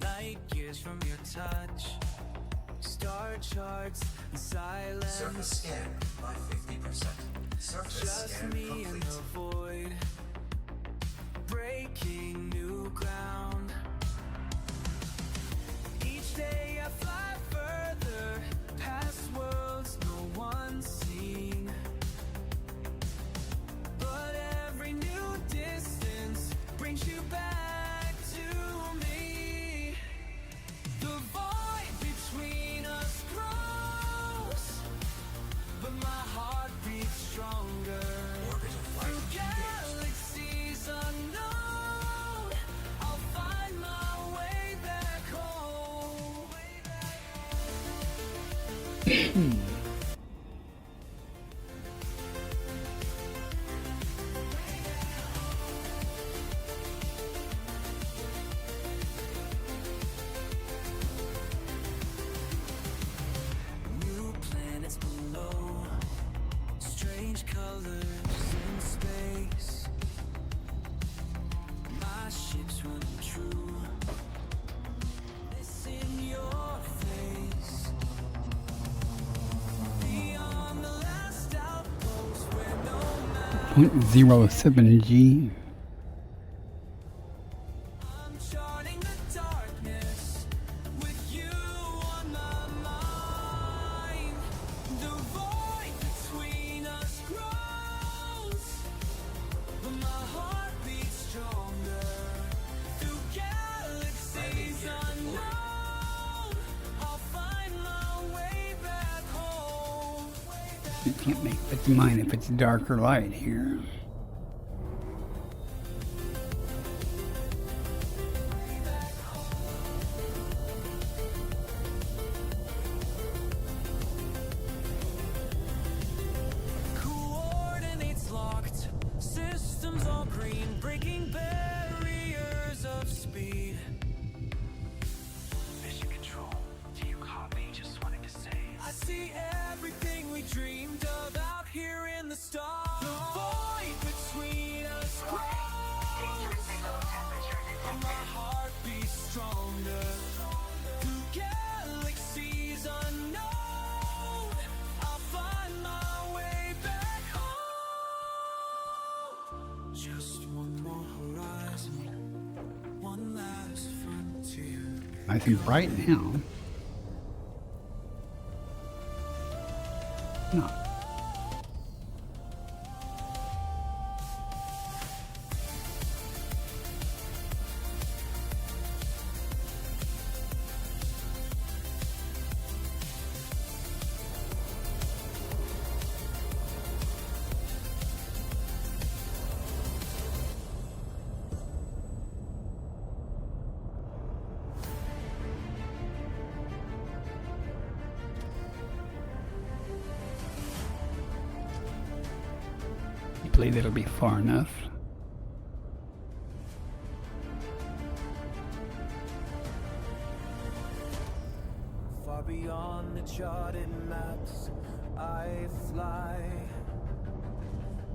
[SPEAKER 1] Light years from your touch, star charts and silence.
[SPEAKER 3] Surface scan by 50%. Surface
[SPEAKER 1] Just
[SPEAKER 3] scan
[SPEAKER 1] me in
[SPEAKER 3] complete.
[SPEAKER 1] the void, breaking new ground. Each day I fly further, past worlds no one's seen. But every new distance brings you back to me. The void between us grows, but my heart beats stronger.
[SPEAKER 3] Orbital flight
[SPEAKER 1] Through
[SPEAKER 3] engaged.
[SPEAKER 1] galaxies unknown, I'll find my way back home. New planets below, strange colors in space. My ship's running true. This in your face. Beyond the last outpost where no map.
[SPEAKER 2] 0.07G.
[SPEAKER 1] I'm charting the darkness with you on my mind. The void between us grows, but my heart beats stronger. Through galaxies unknown, I'll find my way back home.
[SPEAKER 2] You can't make up your mind if it's dark or light here.
[SPEAKER 1] Coordinates locked, systems all green, breaking barriers of speed. Mission control, do you copy? Just wanted to say. I see everything we dreamed of out here in the stars. The void between us grows,
[SPEAKER 6] Below temperature
[SPEAKER 1] and my heart beats stronger. Through galaxies unknown, I'll find my way back home. Just one more horizon, one last frontier.
[SPEAKER 2] Nice and bright now. Not. I believe it'll be far enough.
[SPEAKER 1] Far beyond the charted maps, I fly.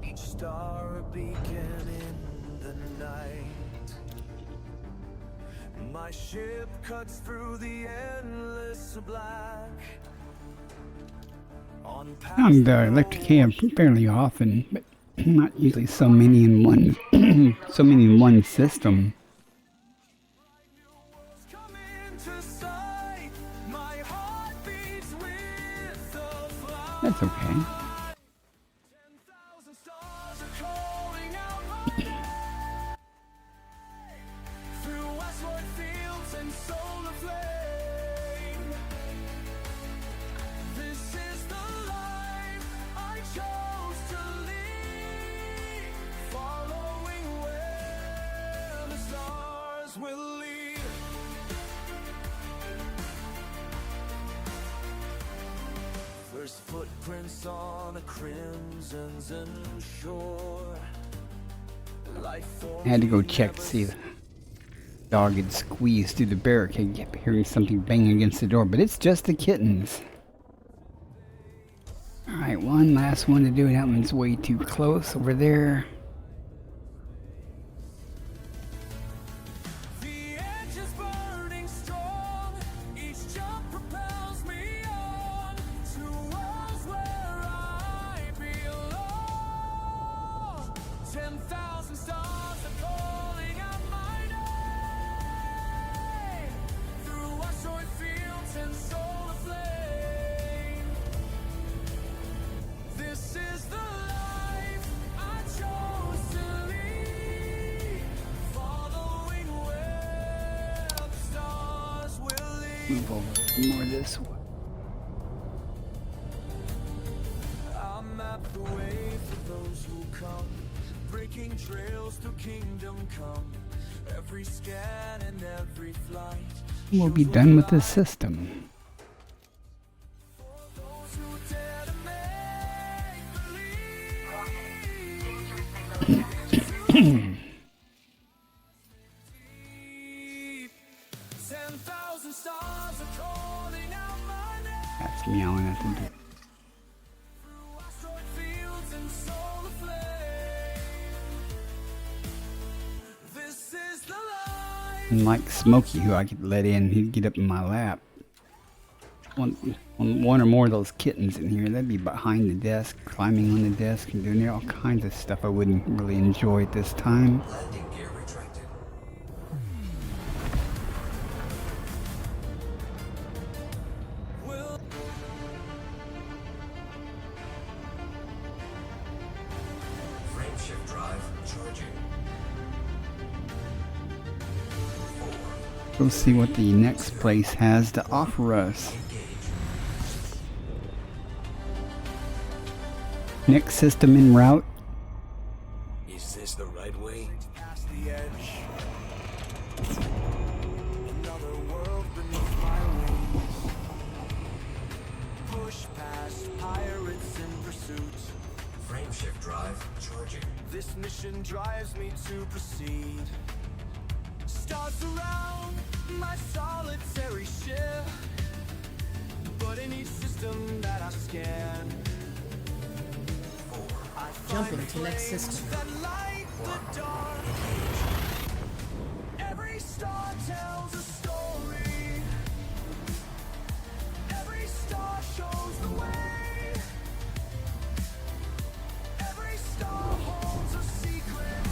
[SPEAKER 1] Each star a beacon in the night. My ship cuts through the endless black. On past
[SPEAKER 2] Found electric cab fairly often, but not usually so many in one so many in one system.
[SPEAKER 1] come into sight. My heart beats with the flight.
[SPEAKER 2] That's okay.
[SPEAKER 1] 10,000 stars are calling out my name. Through westward fields and solar flame. This is the life I chose to lead, following where the stars will lead. First on a crimson shore. Life for
[SPEAKER 2] I had to go
[SPEAKER 1] me
[SPEAKER 2] check to
[SPEAKER 1] never
[SPEAKER 2] see the dog had squeezed through the barricade. Kept hearing something bang against the door, but it's just the kittens. Alright, one last one to do. That one's way too close over there.
[SPEAKER 1] The edge is burning strong. Each jump propels me on to worlds where I belong. 10,000 stars are calling out my name through asteroid fields and solar flame. This is the life I chose to lead, following where the stars will lead.
[SPEAKER 2] Move over more this way.
[SPEAKER 1] I'll map the way for those who come, breaking trails to kingdom come. Every scan and every flight.
[SPEAKER 2] We'll be done with this system.
[SPEAKER 1] Those who dare to make believe.
[SPEAKER 6] Dangerously low temperature.
[SPEAKER 1] 10,000 stars are calling out my name
[SPEAKER 2] That's meowing at the door.
[SPEAKER 1] through asteroid fields and solar flame. This is the life.
[SPEAKER 2] And like Smokey, who I could let in, he'd get up in my lap. One or more of those kittens in here, they'd be behind the desk, climbing on the desk, and doing all kinds of stuff I wouldn't really enjoy at this time.
[SPEAKER 3] Landing gear retracted.
[SPEAKER 1] Will
[SPEAKER 3] Frame shift drive charging. 4.
[SPEAKER 2] We'll see what the next place has to offer us.
[SPEAKER 3] Engage.
[SPEAKER 2] Next system en route.
[SPEAKER 3] Is this the right way?
[SPEAKER 1] past the edge. Another world beneath my wings. Push past pirates in pursuit.
[SPEAKER 3] Frame shift drive charging.
[SPEAKER 1] This mission drives me to proceed. Stars surround my solitary ship, but in each system that I scan, I
[SPEAKER 4] Jumping
[SPEAKER 1] find
[SPEAKER 4] to next
[SPEAKER 1] flames
[SPEAKER 4] system.
[SPEAKER 1] that light the dark. Every star tells a story. Every star shows the way. Every star holds a secret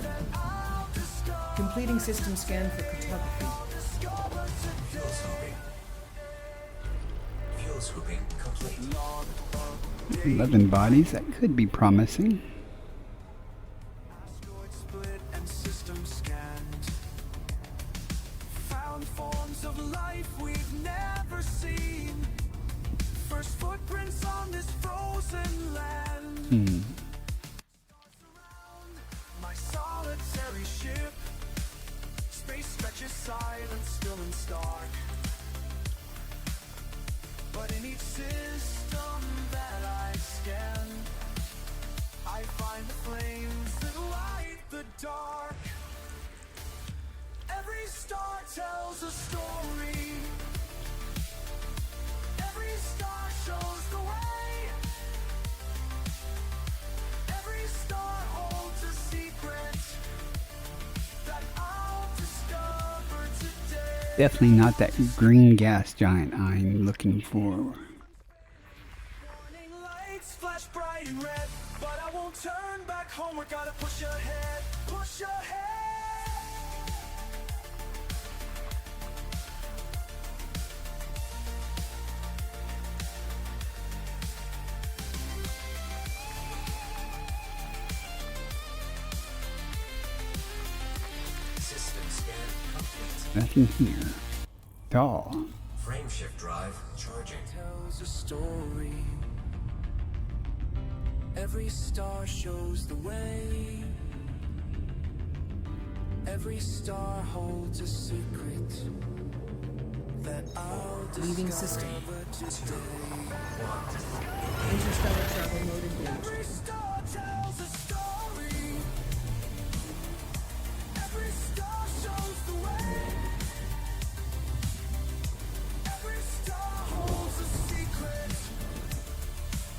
[SPEAKER 1] that I'll discover.
[SPEAKER 4] Completing system scan for cartography.
[SPEAKER 1] Discover
[SPEAKER 3] Fuel
[SPEAKER 1] today.
[SPEAKER 3] scooping. Fuel scooping complete.
[SPEAKER 1] Log of
[SPEAKER 2] 11 bodies, that could be promising.
[SPEAKER 1] asteroid split and system scanned. Found forms of life we've never seen. First footprints on this frozen land. Around my solitary ship. Space stretches silent, still and stark. But in each system that I scan, I find the flames that light the dark. Every star tells a story. Every star shows the way. Every star holds a secret that I'll discover today.
[SPEAKER 2] Definitely not that green gas giant I'm looking for.
[SPEAKER 1] Warning lights flash bright and red, but I won't turn back home. We're gotta push ahead, push ahead.
[SPEAKER 3] System scan complete.
[SPEAKER 2] Nothing here. Doll.
[SPEAKER 3] Frame shift drive charging.
[SPEAKER 1] Tells a story. Every star shows the way. Every star holds a secret that I'll
[SPEAKER 4] Leaving system.
[SPEAKER 1] discover today.
[SPEAKER 4] Interstellar travel mode engaged.
[SPEAKER 1] Every star tells a story. Every star shows the way. Every star holds a secret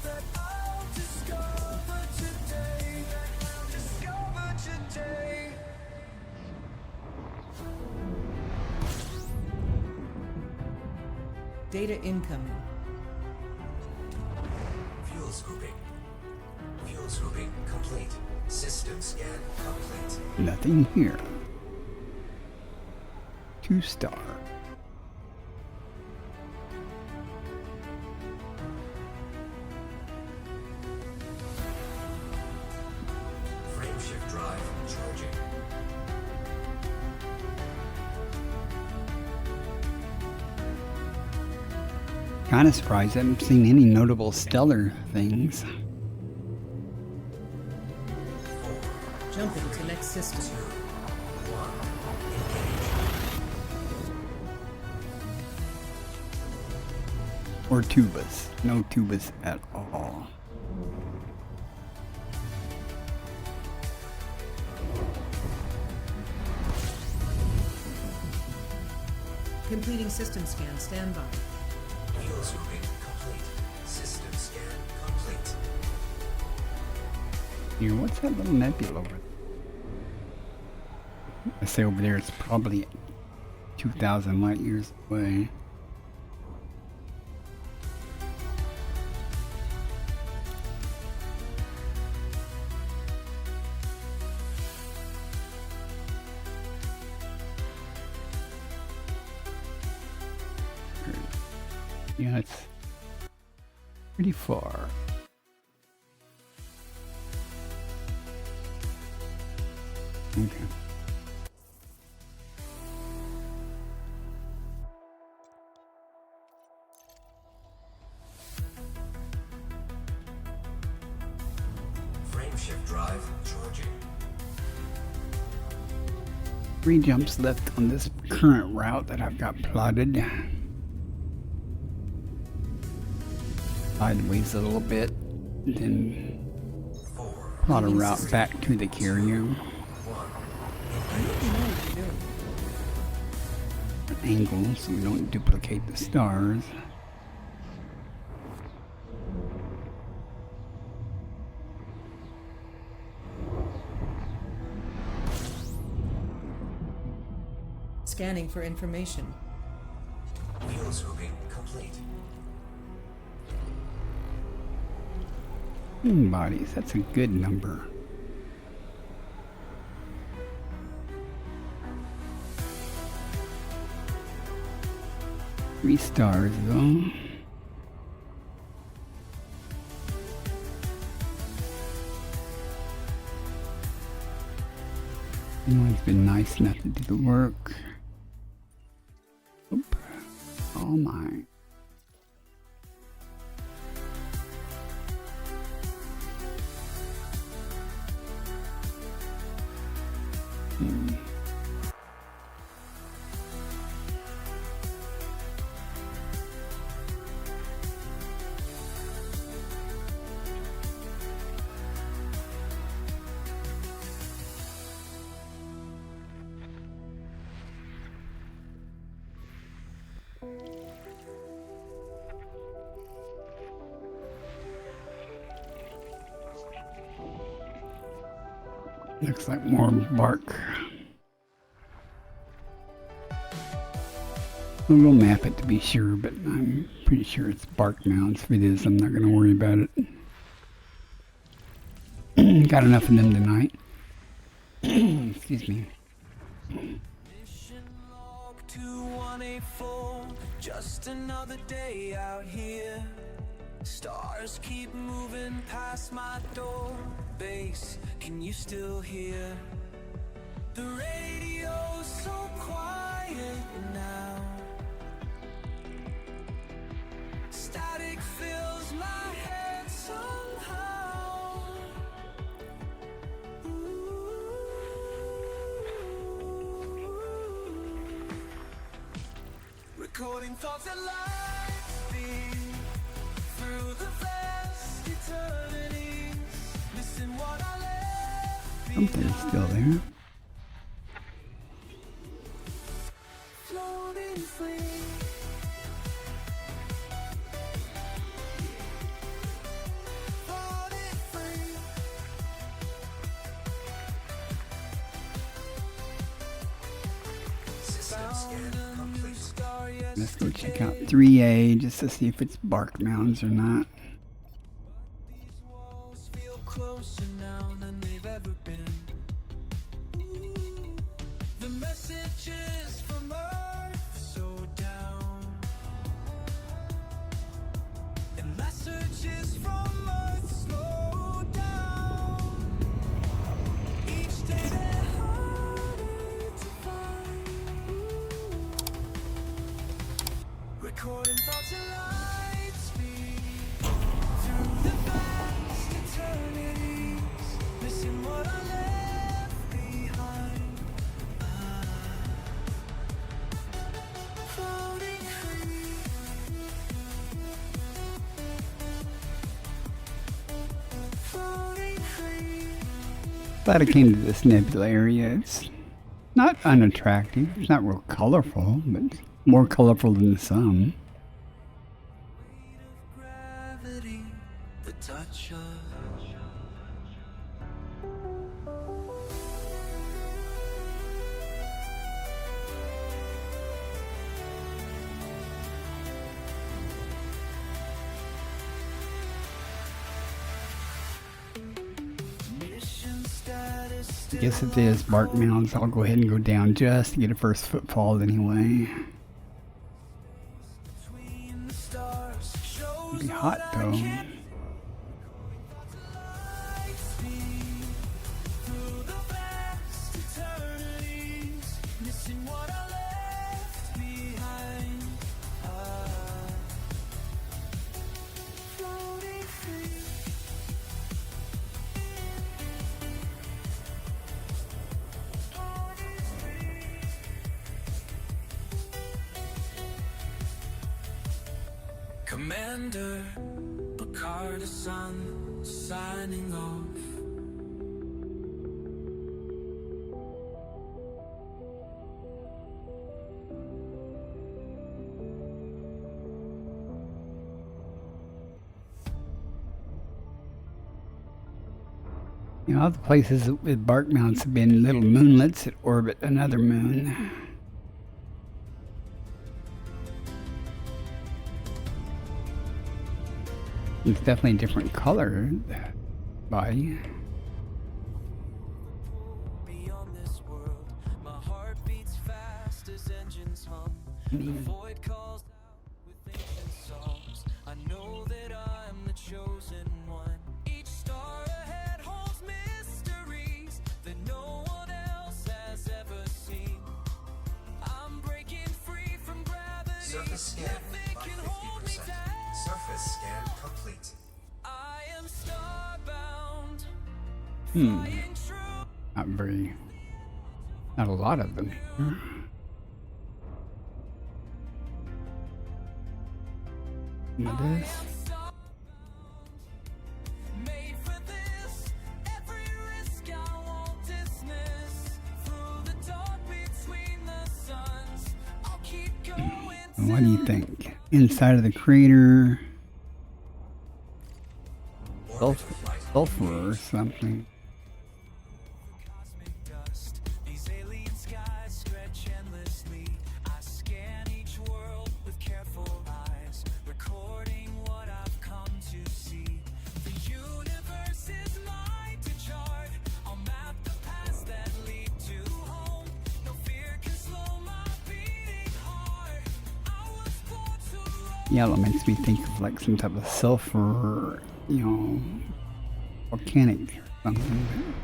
[SPEAKER 1] that I'll discover today. That I'll discover today.
[SPEAKER 4] Data incoming.
[SPEAKER 3] Fuel scooping. Fuel scooping complete. System scan complete.
[SPEAKER 2] Nothing here. 2-star.
[SPEAKER 3] Frameshift drive charging.
[SPEAKER 2] Kind of surprised I haven't seen any notable stellar things.
[SPEAKER 4] Jumping to next system.
[SPEAKER 2] Or tubas. No tubas at all.
[SPEAKER 4] Completing system scan. Stand by.
[SPEAKER 3] Fuel scooping complete. System scan complete.
[SPEAKER 2] Here, what's that little nebula over there? I say over there, it's probably 2,000 light years away. Yeah, it's pretty far. Okay.
[SPEAKER 3] Frameshift drive charging.
[SPEAKER 2] 3 jumps left on this current route that I've got plotted. Sideways a little bit, then
[SPEAKER 3] 4.
[SPEAKER 2] plot a route back to the carrier. Angle so we don't duplicate the stars.
[SPEAKER 4] Scanning for information.
[SPEAKER 3] Fuel scooping complete.
[SPEAKER 2] Moon bodies, that's a good number. Three stars though. Anyone's been nice enough to do the work. Oop. All mine. Looks like more bark. We'll map it to be sure, but I'm pretty sure it's bark mounds. If it is, I'm not going to worry about it. Got enough of them tonight. Excuse me.
[SPEAKER 1] Mission log 2184, just another day out here. Stars keep moving past my door. Bass, can you still hear? The radio's so quiet now. Static fills my head somehow. Recording thoughts at light speed through
[SPEAKER 2] Something's still there.
[SPEAKER 1] Floating free. Floating free.
[SPEAKER 3] System scan complete.
[SPEAKER 1] Star, yes,
[SPEAKER 2] Let's go check out 3A just to see if it's bark mounds or not.
[SPEAKER 1] these walls feel closer now than they've ever been. The messages from Earth so down, and messages from Earth slow down. Each day they're harder to find. Recording thoughts and light speed through the vast eternities, missing what I left behind. Floating free. Floating free.
[SPEAKER 2] Glad I came to this nebula area. It's not unattractive. It's not real colorful, but it's more colorful than the sun.
[SPEAKER 1] Gravity, the touch of. Mission status
[SPEAKER 2] I guess if it is bark mounds, I'll go ahead and go down just to get a first footfall anyway.
[SPEAKER 1] between the stars shows
[SPEAKER 2] It'll be hot though.
[SPEAKER 1] light speed through the vast eternities, missing what I left behind. Floating free. Floating free. Commander Picard, the sun signing off.
[SPEAKER 2] You know, other places with bark mounts have been little moonlets that orbit another moon. It's definitely a different color body.
[SPEAKER 1] Beyond this world, my heart beats fast as engines hum. The void calls out with ancient songs. I know that I'm the chosen one. Each star ahead holds mysteries that no one else has ever seen. I'm breaking free from gravity.
[SPEAKER 3] Surface scan
[SPEAKER 1] Nothing
[SPEAKER 3] by
[SPEAKER 1] can hold me
[SPEAKER 3] 50%.
[SPEAKER 1] down.
[SPEAKER 3] Surface scan complete.
[SPEAKER 1] I am starbound,
[SPEAKER 2] Hmm.
[SPEAKER 1] flying true.
[SPEAKER 2] Not a lot of them here. Look at this.
[SPEAKER 1] Made for this, every risk I won't dismiss. Through the dark between the suns, I'll keep going.
[SPEAKER 2] And what do you think? Inside of the crater, sulfur or something.
[SPEAKER 1] Cosmic dust, these alien skies stretch endlessly. I scan each world with careful eyes, recording what I've come to see. The universe is mine to chart. I'll map the paths that lead to home. No fear can slow my beating heart. I was born to roam.
[SPEAKER 2] Yellow makes me think of like some type of sulfur, you know, volcanic or something.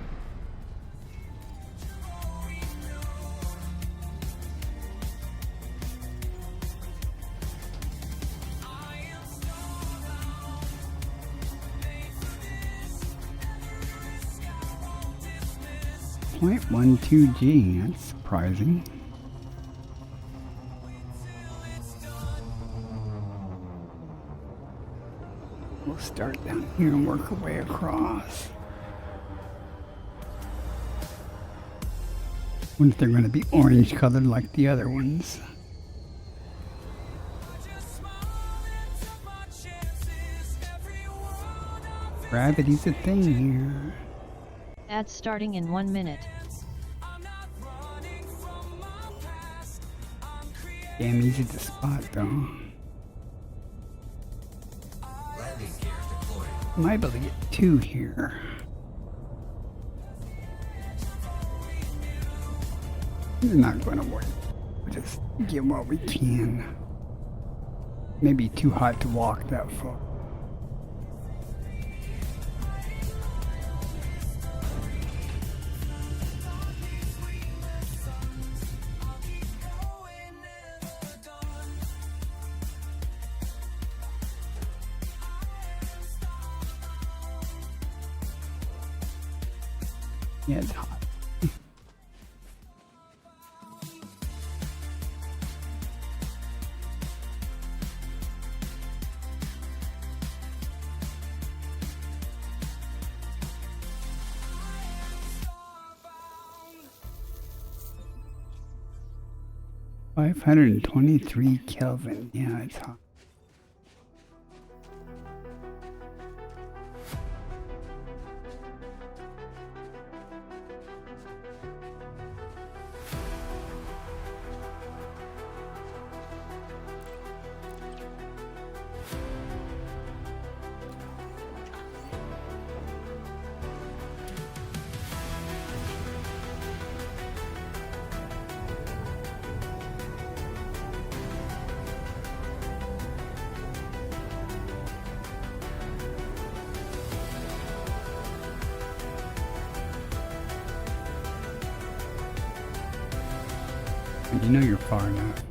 [SPEAKER 2] .12G, that's surprising. We'll start down here and work our way across. Wonder if they're going to be orange colored like the other ones. Gravity's a thing here.
[SPEAKER 7] Ads starting in 1 minute.
[SPEAKER 2] Damn easy to spot though.
[SPEAKER 3] Landing gear deployed.
[SPEAKER 2] Might be able to get 2 here. It's not going to work. We'll just get what we can. Maybe too hot to walk that far. Yeah, it's hot. $523 Kelvin. Yeah, it's hot. And you know you're far enough.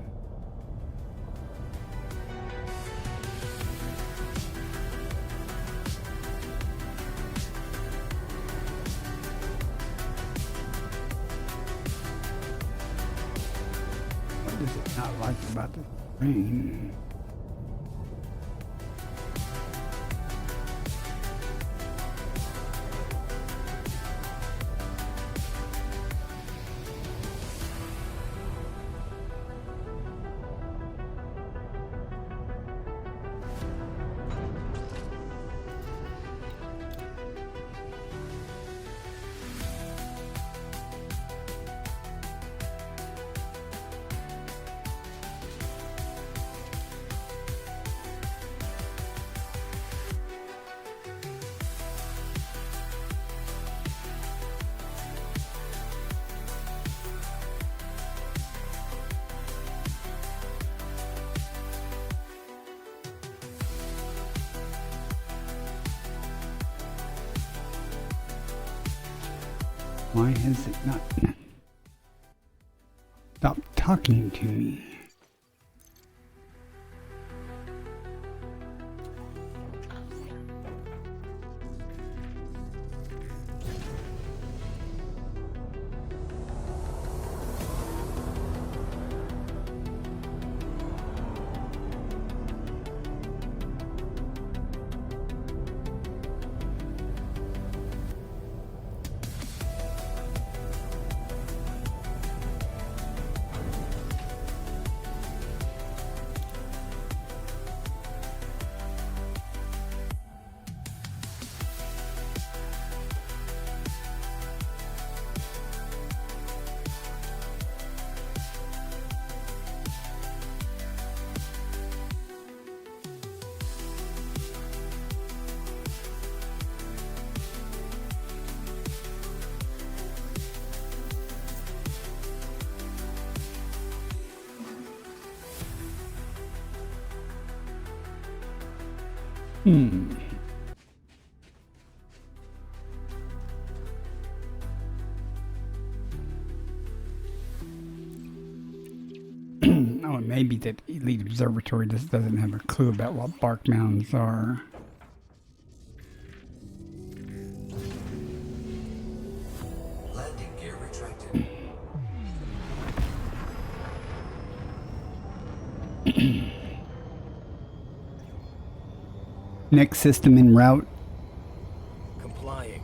[SPEAKER 2] What does it not like about the rain? Why has it not stopped talking to me? Oh, maybe that Elite Observatory just doesn't have a clue about what bark mounds are.
[SPEAKER 3] Landing gear retracted.
[SPEAKER 2] Next system en route.
[SPEAKER 6] Complying.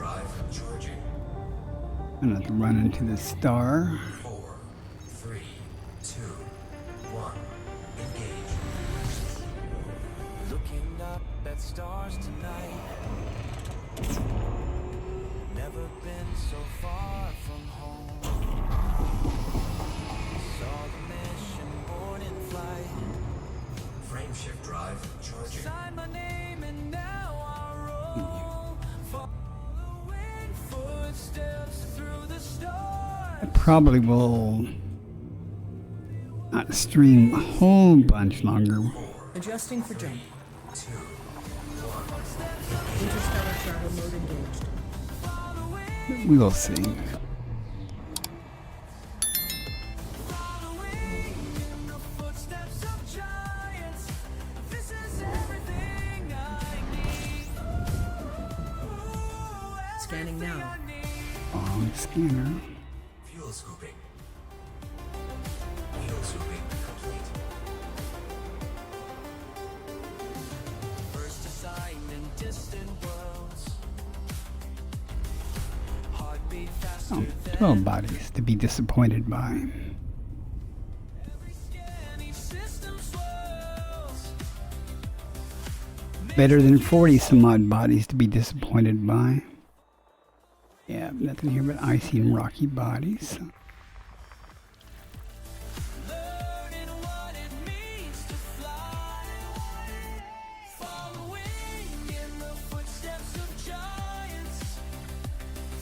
[SPEAKER 3] drive charging.
[SPEAKER 2] I'm gonna have to run into the star.
[SPEAKER 3] 4, 3, 2, 1. Engage.
[SPEAKER 1] Looking up at stars tonight. Never been so far from home. Saw the mission board in flight.
[SPEAKER 3] Frame shift drive charging.
[SPEAKER 1] Sign my name and now I roll. Following footsteps through the stars.
[SPEAKER 2] I probably will not stream a whole bunch longer.
[SPEAKER 4] Adjusting for jump.
[SPEAKER 3] 2,
[SPEAKER 4] Interstellar travel mode engaged.
[SPEAKER 2] We will see.
[SPEAKER 1] Following in the footsteps of giants. This is everything I need. Ooh,
[SPEAKER 4] Scanning
[SPEAKER 1] everything
[SPEAKER 4] now.
[SPEAKER 1] I need.
[SPEAKER 2] Long scanner.
[SPEAKER 3] fuel scooping. Fuel scooping complete.
[SPEAKER 1] First assignment, distant worlds. Heartbeat faster
[SPEAKER 2] Oh,
[SPEAKER 1] than
[SPEAKER 2] 12 bodies to be disappointed by.
[SPEAKER 1] every scanning system swirls.
[SPEAKER 2] Better than 40 some odd bodies to be disappointed by. Yeah, nothing here but icy and rocky bodies.
[SPEAKER 1] Learning what it means to fly. Following in the footsteps of giants.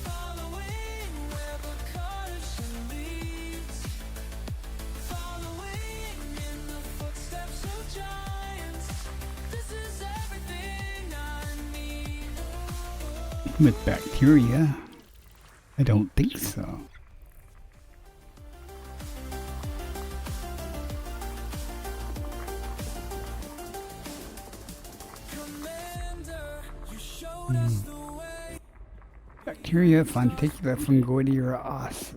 [SPEAKER 1] Following where the caution leads. Following in the footsteps of giants. This is everything I need.
[SPEAKER 2] With bacteria, I don't think so.
[SPEAKER 1] Commander, you showed us the way.
[SPEAKER 2] Bacteria, Fonticula, Fungoidia, or Os.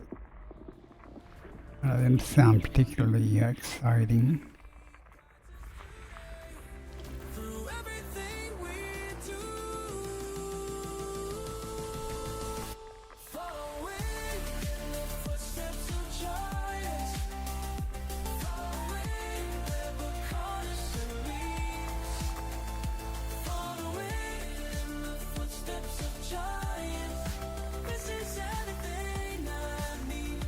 [SPEAKER 2] None of them sound particularly exciting.
[SPEAKER 1] Through everything we do, following in the footsteps of giants, following where the caution leads, following in the footsteps of giants. This is everything I need.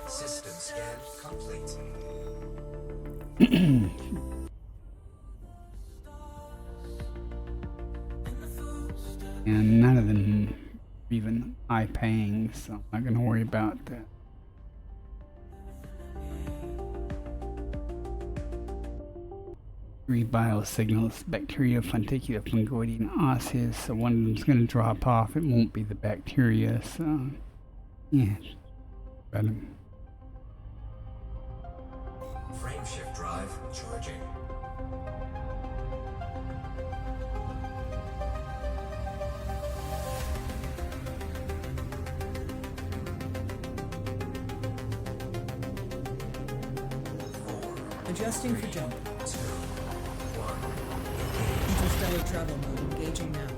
[SPEAKER 3] System scan complete.
[SPEAKER 2] And none of them even eye paying, so I'm not going to worry about that. Three biosignals, bacteria, Fonticula, Fungoidia, and Osseous, so one of them's going to drop off. It won't be the bacteria, so yeah. But
[SPEAKER 3] Frame shift drive charging.
[SPEAKER 4] Adjusting for jump.
[SPEAKER 3] 2, 1.
[SPEAKER 4] Interstellar travel mode engaging now.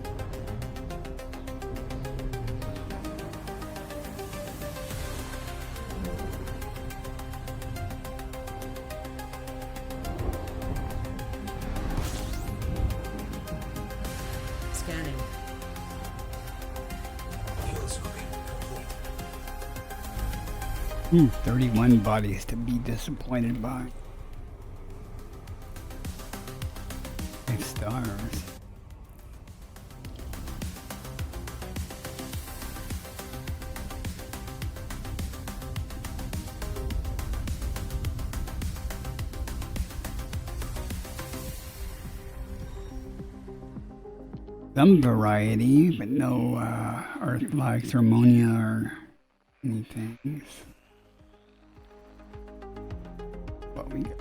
[SPEAKER 4] Scanning.
[SPEAKER 3] Fuel scooping complete.
[SPEAKER 2] 31 bodies to be disappointed by. 5 stars. Some variety, but no Earth-like Thermonia or anything. What we got?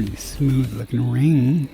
[SPEAKER 2] pretty smooth looking ring.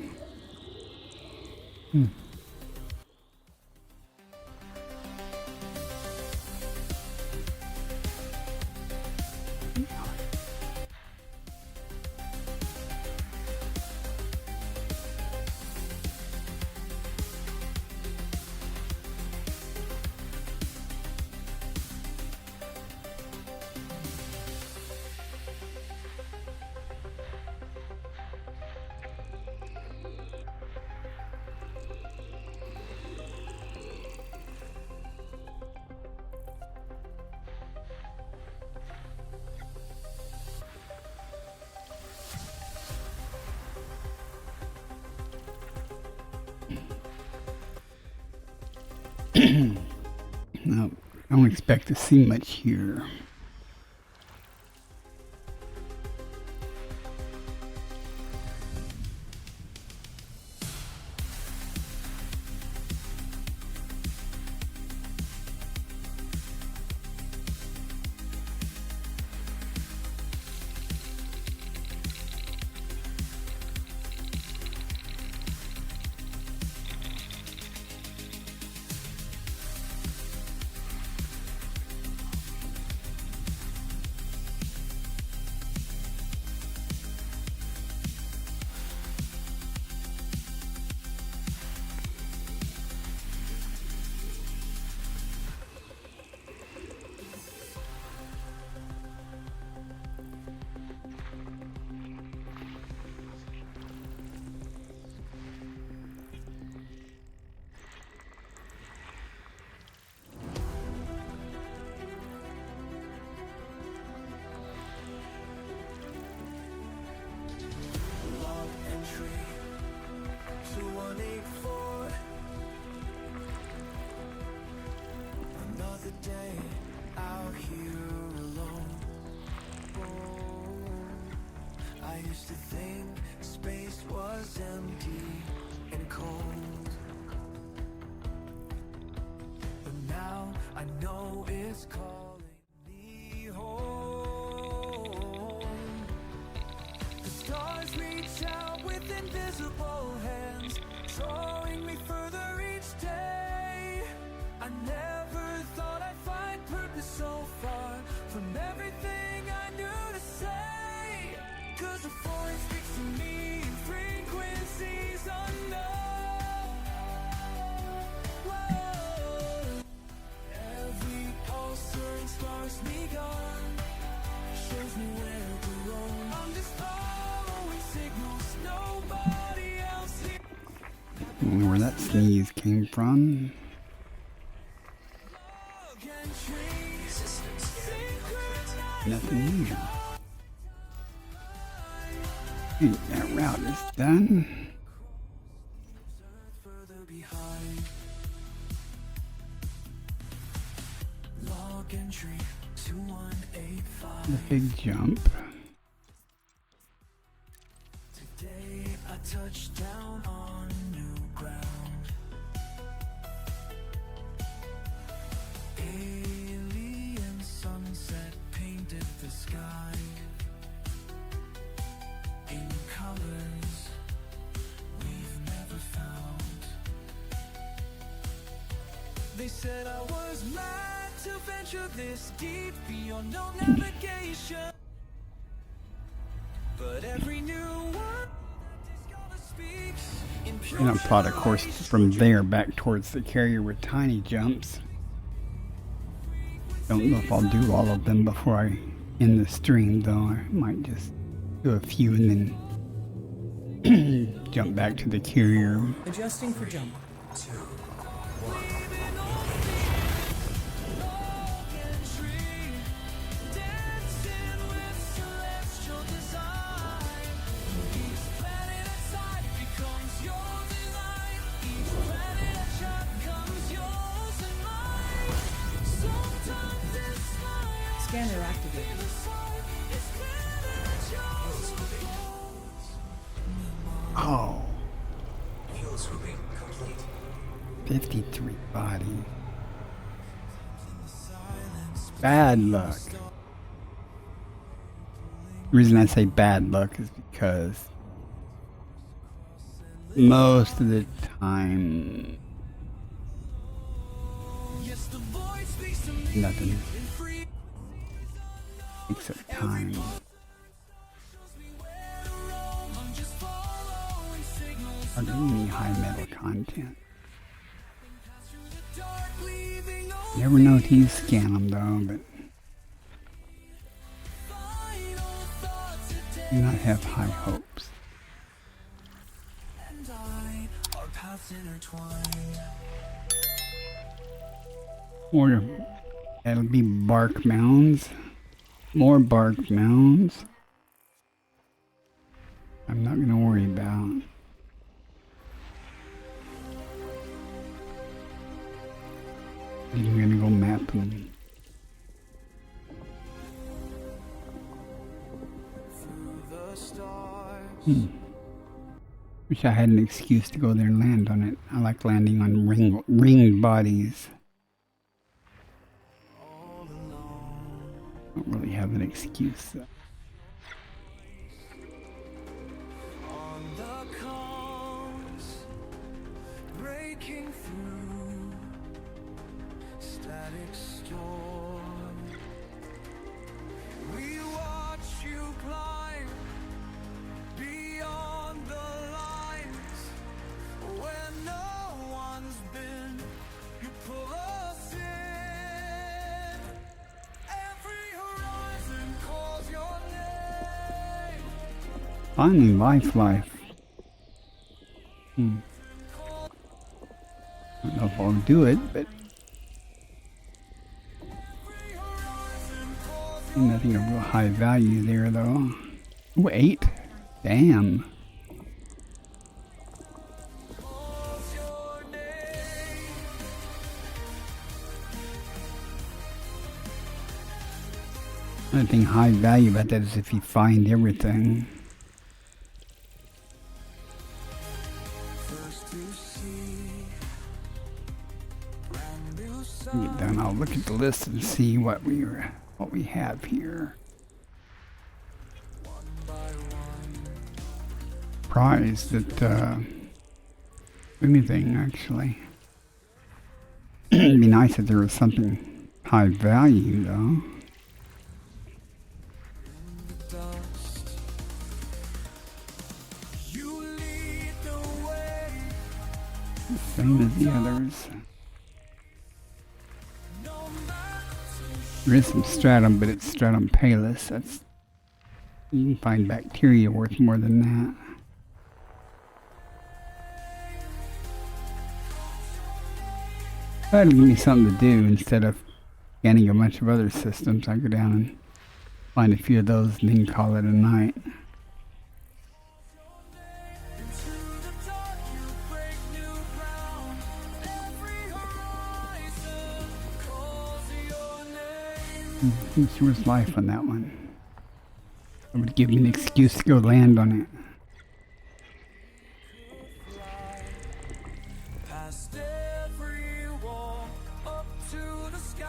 [SPEAKER 2] No, I don't expect to see much here.
[SPEAKER 1] Log entry 2184. Another day out here alone. Oh, I used to think space was empty and cold, but now I know it's calling me home. The stars reach out with invisible hands, drawing me further each day. I never thought I'd find purpose so far from everything I knew to say. 'Cause the forest speaks to me in frequencies unknown. Whoa. Every pulse turns stars me gone, shows me where to roam. I'm just following signals nobody else hears.
[SPEAKER 2] I don't know where that sneeze came from.
[SPEAKER 3] System scanning complete.
[SPEAKER 2] Nothing here. Hey, that route is done.
[SPEAKER 1] Further behind. Log entry 2185.
[SPEAKER 2] The big jump.
[SPEAKER 1] Today I touched down on new ground. Alien sunset painted the sky in colors we've never found. They said I was mad to venture this deep beyond no navigation, but every new one discover speaks in pure
[SPEAKER 2] And I plot a course from there back towards the carrier with tiny jumps. Don't know if I'll do all of them before I end the stream, though. I might just do a few and then jump back to the carrier.
[SPEAKER 4] Adjusting for jump.
[SPEAKER 3] 2, 1.
[SPEAKER 1] dancing with celestial design. Each planet outside becomes your delight. Each planet I shot comes yours and mine. Sometimes it's smile.
[SPEAKER 4] Scanner activated.
[SPEAKER 1] It's clear that yours will
[SPEAKER 2] Oh,
[SPEAKER 3] Fuel swooping complete.
[SPEAKER 2] 53 body. Bad luck. The reason I say bad luck is because most of the time. Nothing except time. Hardly any high metal content. Never know till you scan them though, but do not have high hopes.
[SPEAKER 1] And I, our paths intertwine.
[SPEAKER 2] Or that'll be bark mounds. More bark mounds. I'm not gonna worry about. I'm gonna go map them.
[SPEAKER 1] Through the stars.
[SPEAKER 2] Wish I had an excuse to go there and land on it. I like landing on ringed bodies. Don't really have an excuse though.
[SPEAKER 1] On the calms, breaking through static storm. We watch you climb beyond the lines where no one's been. You pull us in. Every horizon calls your name.
[SPEAKER 2] Finally, life. I don't know if I'll do it, but nothing of real high value there though. Ooh, 8? Damn. Another thing high value about that is if you find everything.
[SPEAKER 1] First to see, brand new
[SPEAKER 2] When you get done, I'll look at the list and see what we have here. Prize that anything actually. It'd be nice if there was something high value though.
[SPEAKER 1] dust. You lead the way.
[SPEAKER 2] Same as the others.
[SPEAKER 1] No matter
[SPEAKER 2] There is some stratum, but it's stratum palus. That's, you can find bacteria worth more than that. That'll give me something to do instead of scanning a bunch of other systems. I go down and find a few of those and then call it a night.
[SPEAKER 1] into the dark, you break new ground. Every horizon calls your name.
[SPEAKER 2] Who's yours life on that one? That would give me an excuse to go land on it.
[SPEAKER 1] Past every wall, up to the sky.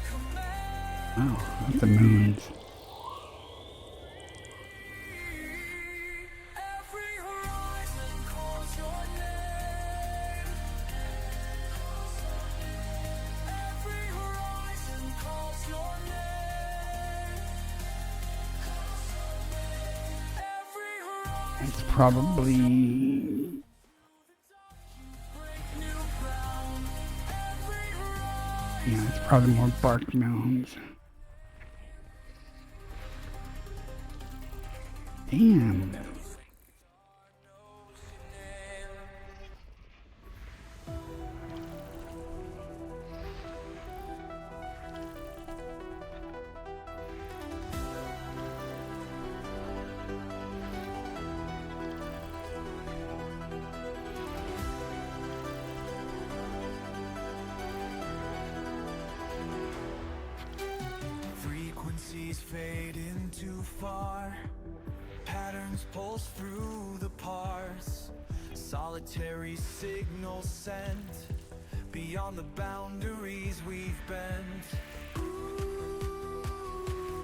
[SPEAKER 1] Command
[SPEAKER 2] Wow, that's the moons.
[SPEAKER 1] every horizon calls your name. Every horizon calls your name. Every horizon
[SPEAKER 2] It's probably
[SPEAKER 1] break new ground. Every horizon.
[SPEAKER 2] yeah, it's probably more bark mounds. Damn.
[SPEAKER 1] Frequencies fade into far. Patterns pulse through the parse. Solitary signals sent beyond the boundaries we've bent. Ooh,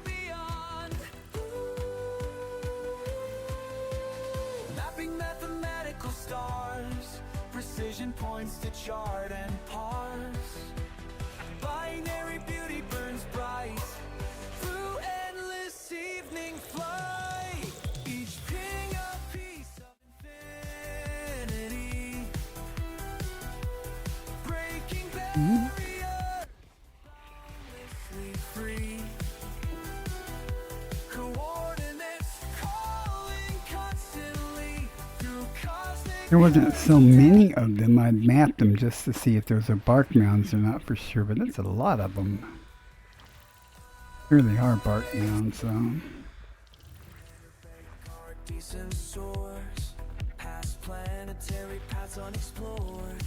[SPEAKER 1] beyond. Ooh. Navigation points to chart and parse. Binary beauty burns bright through endless evening flight. Each ping a piece of infinity, breaking barriers, boundlessly free. Coordinates calling constantly through cosmic.
[SPEAKER 2] There wasn't so many of them. I'd mapped them just to see if there was a bark mounds or not for sure, but that's a lot of them. Here they are, bark mounds, so.
[SPEAKER 1] Our decent source, past planetary paths unexplored,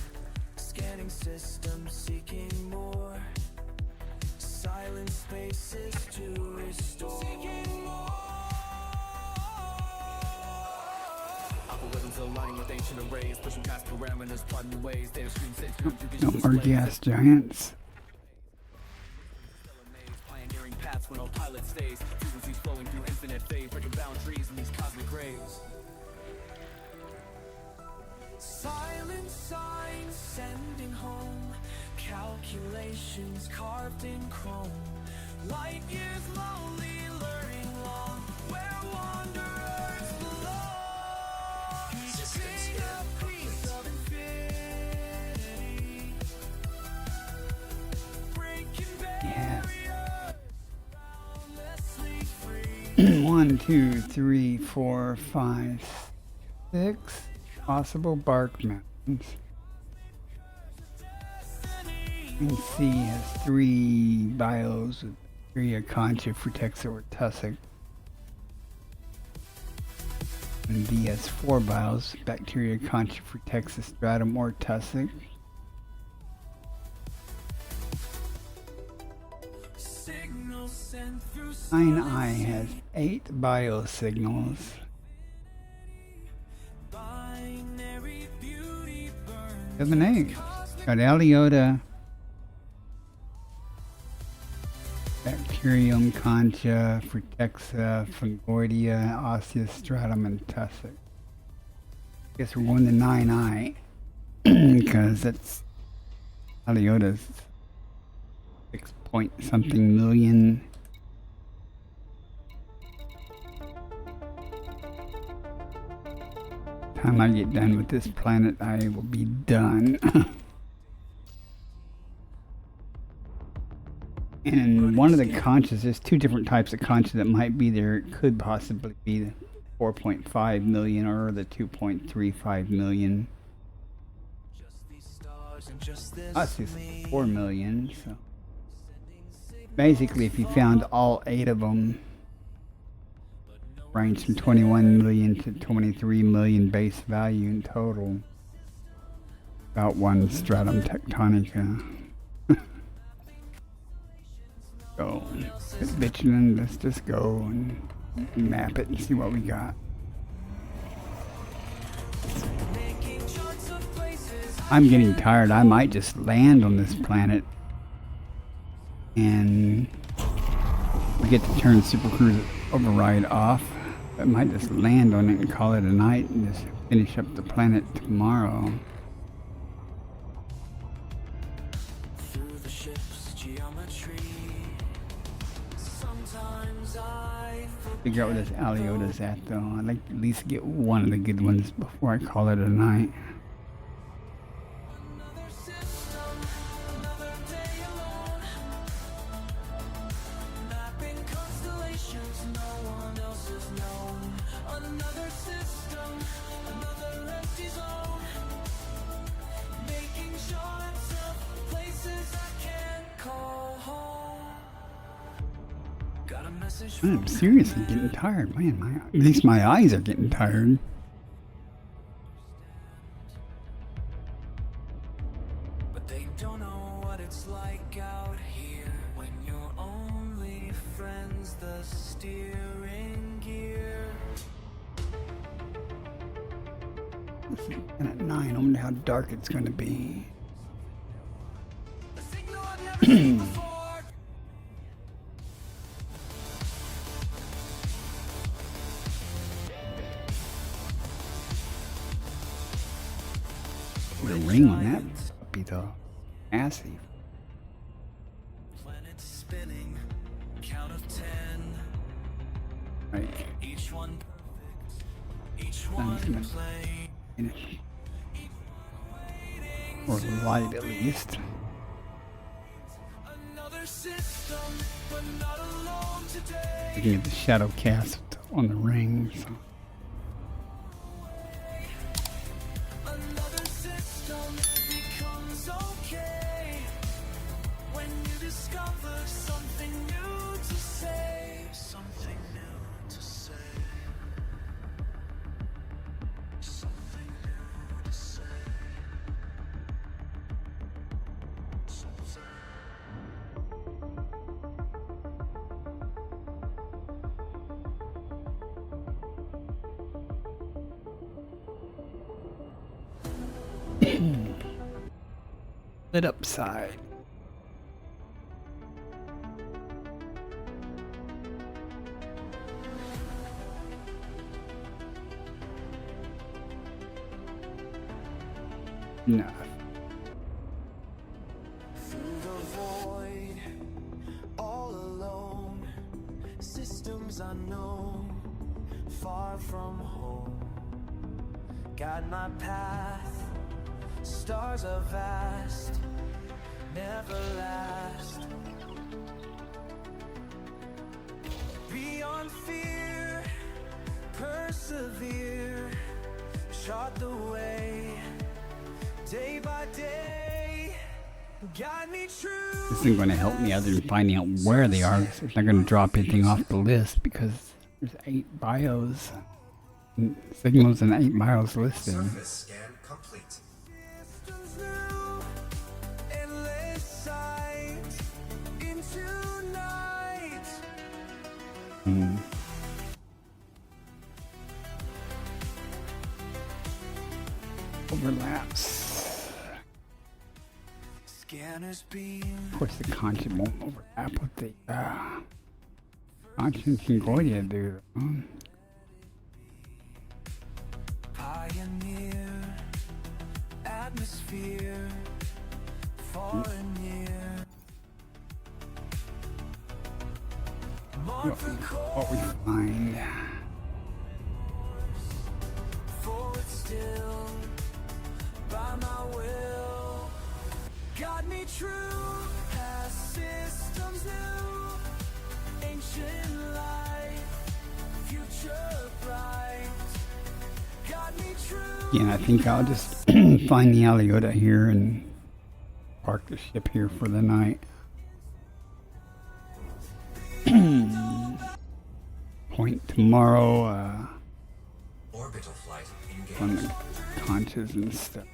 [SPEAKER 1] scanning systems seeking more, silent spaces to restore. Seeking more. Algorithms aligning with ancient arrays, pushing past parameters, plotting new ways. Their screen says
[SPEAKER 2] No more gas giants.
[SPEAKER 1] pioneering paths where no pilot stays. Frequencies flowing through infinite phase, breaking boundaries in these cosmic graves. Silent signs sending home, calculations carved in chrome. Light years lonely, luring long, where wanderers belong. Sing a piece of infinity, breaking
[SPEAKER 2] Yeah.
[SPEAKER 1] barriers, boundlessly free.
[SPEAKER 2] 1, 2, 3, 4, 5, 6 possible bark mounds. And C has 3 bios with bacteria, concha, frutexa, or tussock. And D has 4 bios, bacteria, concha, frutexa, stratum, or tussock.
[SPEAKER 1] Signals sent through
[SPEAKER 2] 9I has 8 biosignals.
[SPEAKER 1] binary beauty burns.
[SPEAKER 2] 7A. Got Aleota, Bacterium, Concha, Frutexa, Fungoidia, Osseous, Stratum, and Tussock. Guess we're going to 9I because that's Aleota's 6 point something million. Time I get done with this planet, I will be done. And one of the conchas, there's 2 different types of concha that might be there. It could possibly be the 4.5 million or the 2.35 million.
[SPEAKER 1] Just these stars and just this
[SPEAKER 2] Us is
[SPEAKER 1] me.
[SPEAKER 2] 4 million. So basically, if you found all 8 of them, range from 21 million to 23 million base value in total. About 1 stratum tectonica. So, quit bitching, let's just go and map it and see what we got.
[SPEAKER 1] Making charts of places
[SPEAKER 2] I'm getting tired. I might just land on this planet and we get to turn Super Cruise Override off. I might just land on it and call it a night and just finish up the planet tomorrow.
[SPEAKER 1] through the ship's geometry. Sometimes I
[SPEAKER 2] Figure out where this Aleota's at though. I'd like to at least get one of the good ones before I call it a night.
[SPEAKER 1] another system, another day alone. Mapping constellations no one else has known. Another system, another empty zone. Making charts of places I can't call home. Got a message
[SPEAKER 2] I'm
[SPEAKER 1] from
[SPEAKER 2] seriously getting tired, man. At least my eyes are getting tired.
[SPEAKER 1] But they don't know what it's like out here when your only friend's the steering gear.
[SPEAKER 2] And at 9, I wonder how dark it's going to be.
[SPEAKER 1] A signal I've never seen before.
[SPEAKER 2] Put a ring
[SPEAKER 1] spinning, count of 10.
[SPEAKER 2] Right.
[SPEAKER 1] Each one perfect, each
[SPEAKER 2] I'm
[SPEAKER 1] one
[SPEAKER 2] just gonna
[SPEAKER 1] plain.
[SPEAKER 2] finish. Or light at least.
[SPEAKER 1] Another system, but not alone today.
[SPEAKER 2] We can get the shadow cast on the ring. So.
[SPEAKER 1] Another system becomes okay when you discover something new to say. Something new to say. Something new to say.
[SPEAKER 2] Lit up side. No.
[SPEAKER 1] Through the void, all alone, systems unknown, far from home. Guide my path, stars are vast, never last. Beyond fear, persevere, chart the way, day by day. Guide me true.
[SPEAKER 2] This isn't going to help me other than finding out where they are. It's not going to drop anything off the list because there's 8 bios. Signals and 8 bios listed.
[SPEAKER 3] Surface scan complete.
[SPEAKER 1] Systems new, endless sight into night.
[SPEAKER 2] Overlaps.
[SPEAKER 1] Scanners beam,
[SPEAKER 2] Of course, the conscience won't overlap with the conscience and Goya do.
[SPEAKER 1] pioneer, atmosphere, far and near. Mark the
[SPEAKER 2] What we
[SPEAKER 1] course,
[SPEAKER 2] find.
[SPEAKER 1] forward still, by my will. Guide me true, past systems new, ancient life, future bright. Guide me true.
[SPEAKER 2] Yeah, I think I'll just find the Aliota here and park the ship here for the night. Point tomorrow
[SPEAKER 3] Orbital flight
[SPEAKER 2] on
[SPEAKER 3] engaged.
[SPEAKER 2] the conches and stuff.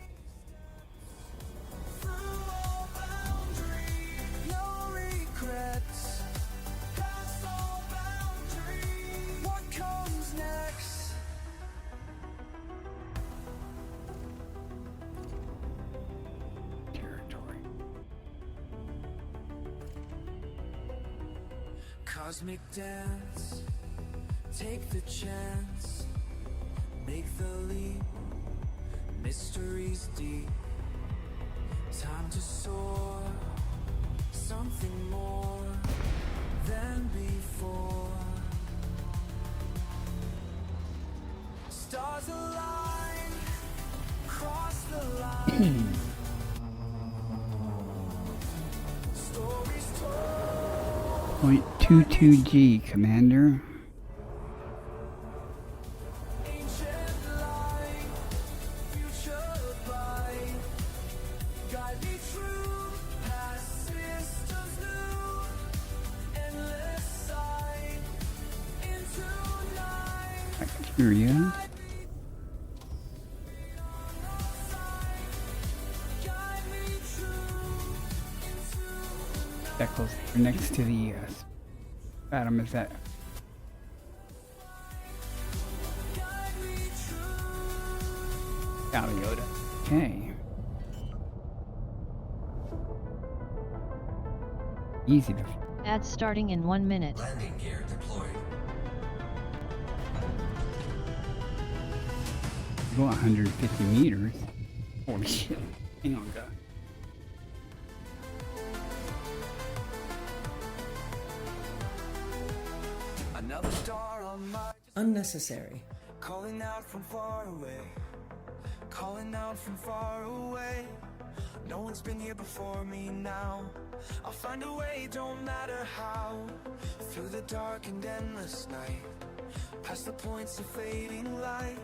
[SPEAKER 1] No regrets, past all boundaries. What comes next?
[SPEAKER 2] Territory.
[SPEAKER 1] Cosmic dance, take the chance, make the leap, mysteries deep. Time to soar, something more than before. Stars align, cross the line. Stories told.
[SPEAKER 2] 0.22G, Commander.
[SPEAKER 1] Ancient light, future bright. Guide me true, past systems new. Endless sight, into night.
[SPEAKER 2] Bacteria.
[SPEAKER 1] Guide me true, into
[SPEAKER 2] That goes next to the Atom is that
[SPEAKER 1] guide me true.
[SPEAKER 2] Aliota. Okay. Easy to
[SPEAKER 7] Ads starting in 1 minute.
[SPEAKER 3] Landing gear deployed.
[SPEAKER 2] go 150 meters. Holy shit. Hang on, guys.
[SPEAKER 4] Unnecessary.
[SPEAKER 1] Calling out from far away, calling out from far away. No one's been here before me now. I'll find a way, don't matter how. Through the dark and endless night, past the points of fading light.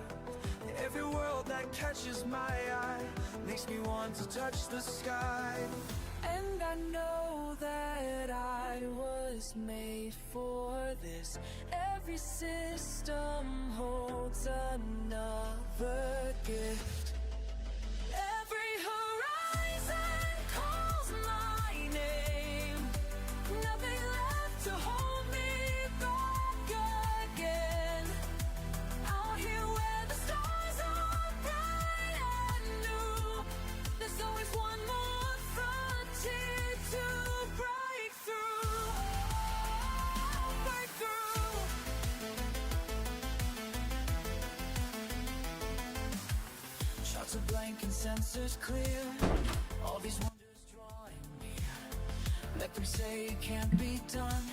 [SPEAKER 1] Every world that catches my eye makes me want to touch the sky. And I know that I was made for this. Every system holds another gift. Every horizon calls my name. Nothing left to hold me back again. Out here where the stars are bright and new, there's always one more frontier to break through. Break through. Shots are blank and sensors clear. All these wonders drawing near. Let them say it can't be done.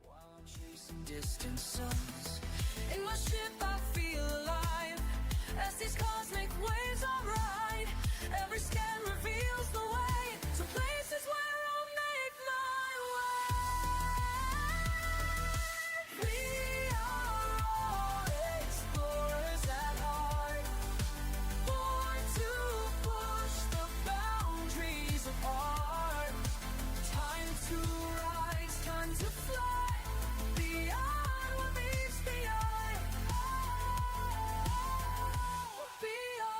[SPEAKER 1] While I'm chasing distant suns. In my ship I feel alive. As these cosmic waves I ride. Every scan reveals the way to places where I'll make my way. We are all explorers at heart. Born to push the boundaries of art. Time to rise, time to fly. Beyond what meets the eye. Beyond.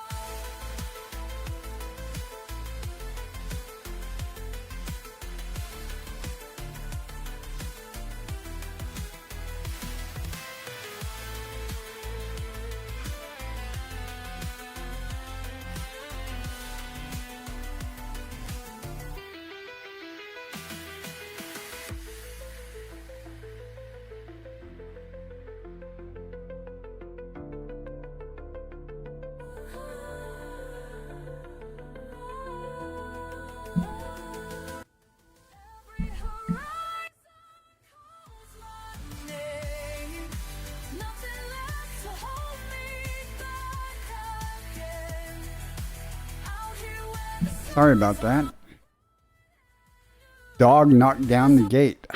[SPEAKER 1] Every horizon calls my name. Nothing left to hold me back again. Out here where the
[SPEAKER 2] Sorry about that. Dog knocked down the gate.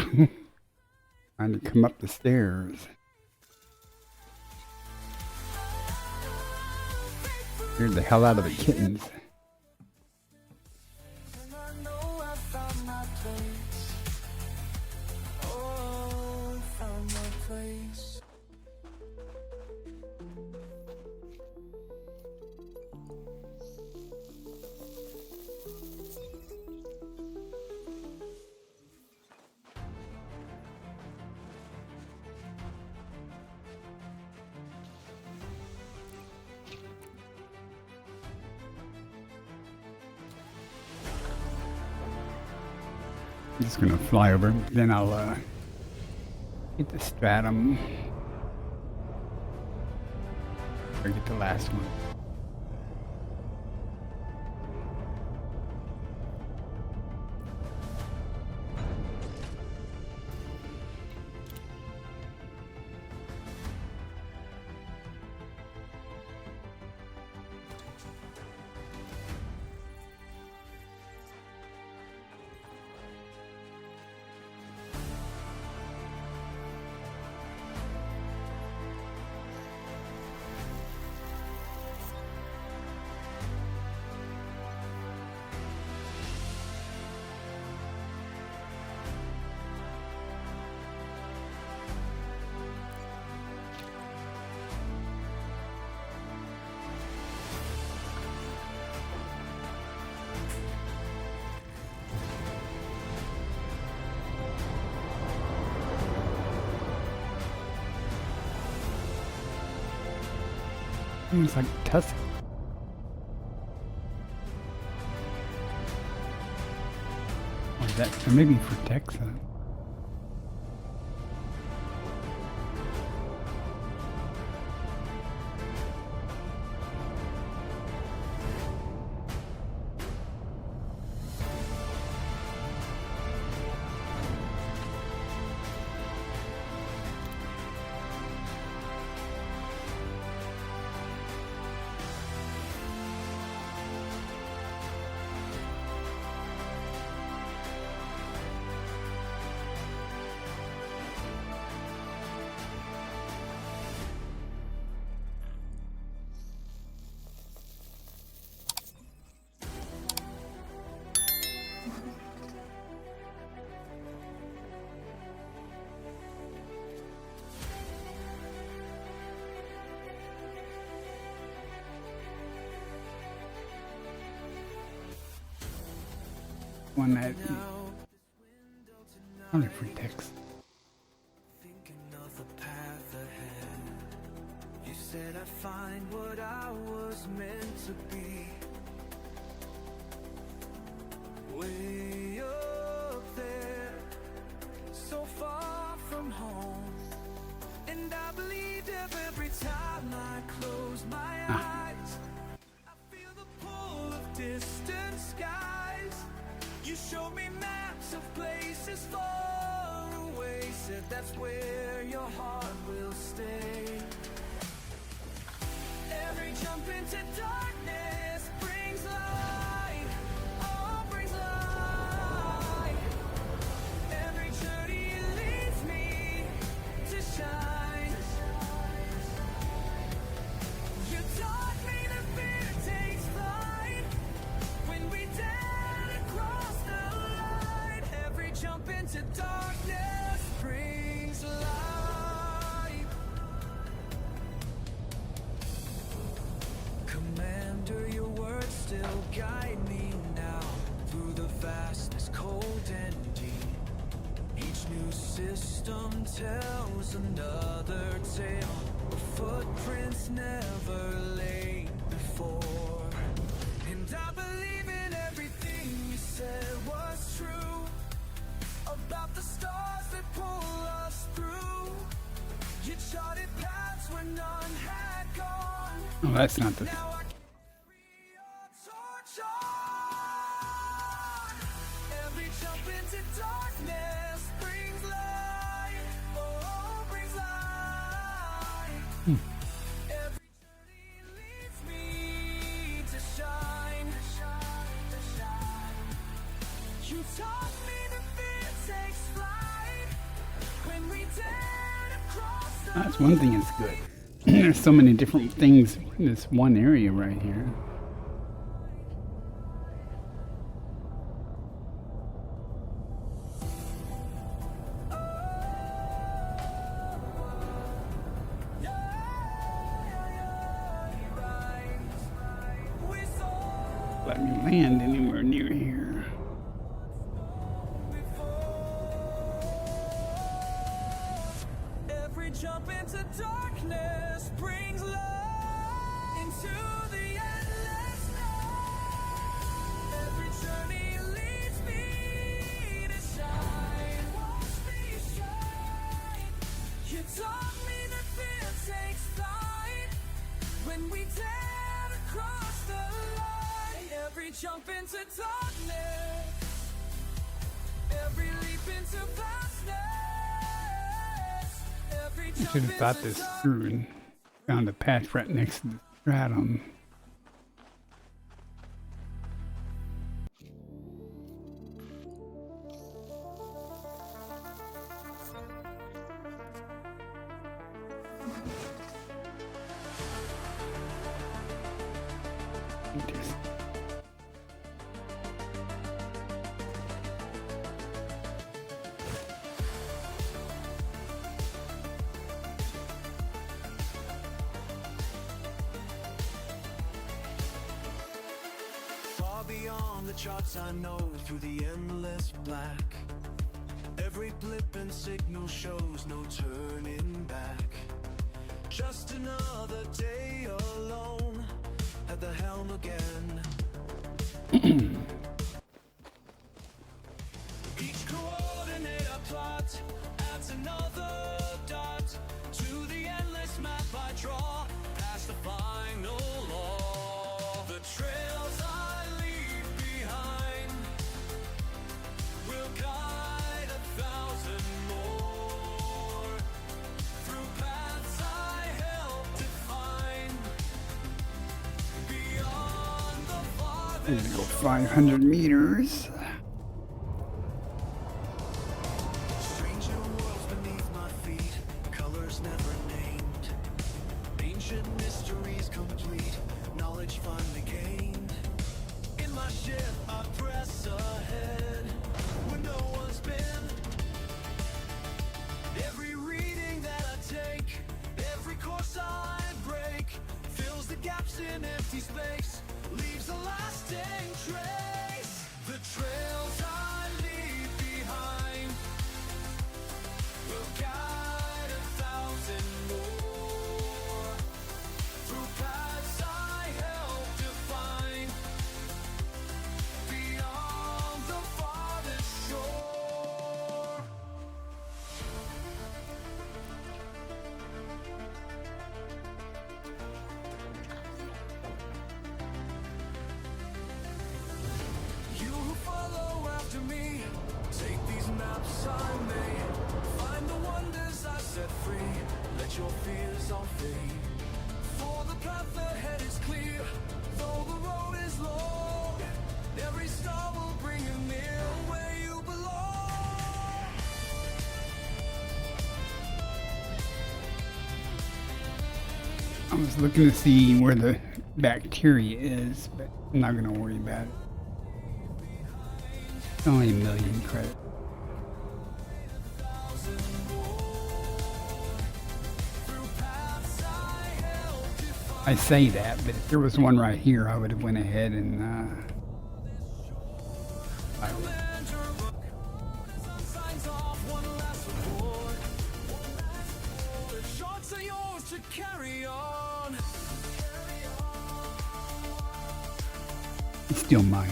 [SPEAKER 2] Trying to come up the stairs. Scared the hell out of the kittens.
[SPEAKER 1] And I know I found my place. Oh, found my place.
[SPEAKER 2] I'm just gonna fly over, then I'll get the stratum. Or get the last one. It's like Tusk. Or is that, or maybe for Texas. one that only free text.
[SPEAKER 1] Thinking of the path ahead. You said I'd find what I was meant to be. Way up there, so far from home. And I believed every time I closed my eyes. I feel the pull of distant skies. You showed me maps of places far away. Said that's where your heart will stay. Every jump into darkness brings light. Oh, brings light. Every journey leads me to shine. You taught me that fear takes flight when we dare to cross the line. Every jump into darkness brings light. Commander, your words still guide me now through the vastness, cold and deep. Each new system tells another tale of footprints never laid before. And I believe in everything you said was true about the stars that pull us through. You charted paths where none had gone.
[SPEAKER 2] Oh, that's not the.
[SPEAKER 1] Now I carry your torch on. Every jump into darkness brings light. Oh, brings light. Every journey leads me to shine. You taught me that fear takes flight when we dare to cross the
[SPEAKER 2] That's one thing that's good. There's so many different things in this one area right here. Let me land anywhere near here.
[SPEAKER 1] Every jump into darkness brings light into the endless night. Every journey leads me to shine. Watch me shine. You taught me that fear takes flight when we dare to cross the line. Every jump into darkness, every leap into vastness, every
[SPEAKER 2] I
[SPEAKER 1] jump
[SPEAKER 2] should have thought
[SPEAKER 1] into
[SPEAKER 2] this through and found a patch right next to the stratum. Interesting.
[SPEAKER 1] Far beyond the charts I know, through the endless black. Every blip and signal shows no turning back. Just another day alone at the helm again. Each coordinate I plot adds another dot to the endless map I draw past the final law. The trails I leave behind will guide 1,000 more through paths I help define beyond the
[SPEAKER 2] I'm
[SPEAKER 1] farthest.
[SPEAKER 2] gonna go 500 meters.
[SPEAKER 1] Stranger worlds beneath my feet, colors never named. Ancient mysteries complete, knowledge finally gained. In my ship I press ahead, where no one's been. Every reading that I take, every course I break, fills the gaps in empty space, leaves a lasting trace. The trail your fears all fade. For the path ahead is clear, though the road is long. Every star will bring you near where you belong.
[SPEAKER 2] I was looking to see where the bacteria is, but I'm not gonna worry about it. It's only 1,000,000 credit. I say that, but if there was one right here, I would have went ahead and
[SPEAKER 1] Signs off one last report. The shots are yours to carry on.
[SPEAKER 2] it still might.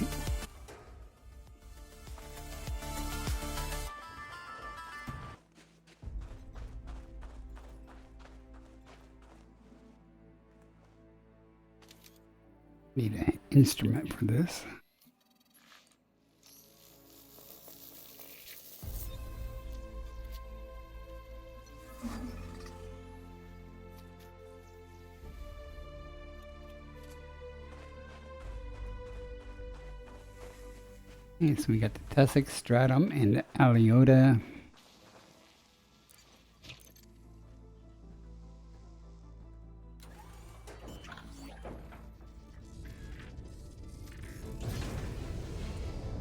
[SPEAKER 2] Need an instrument for this. Okay, so we got the Tussock Stratum and the Aleota.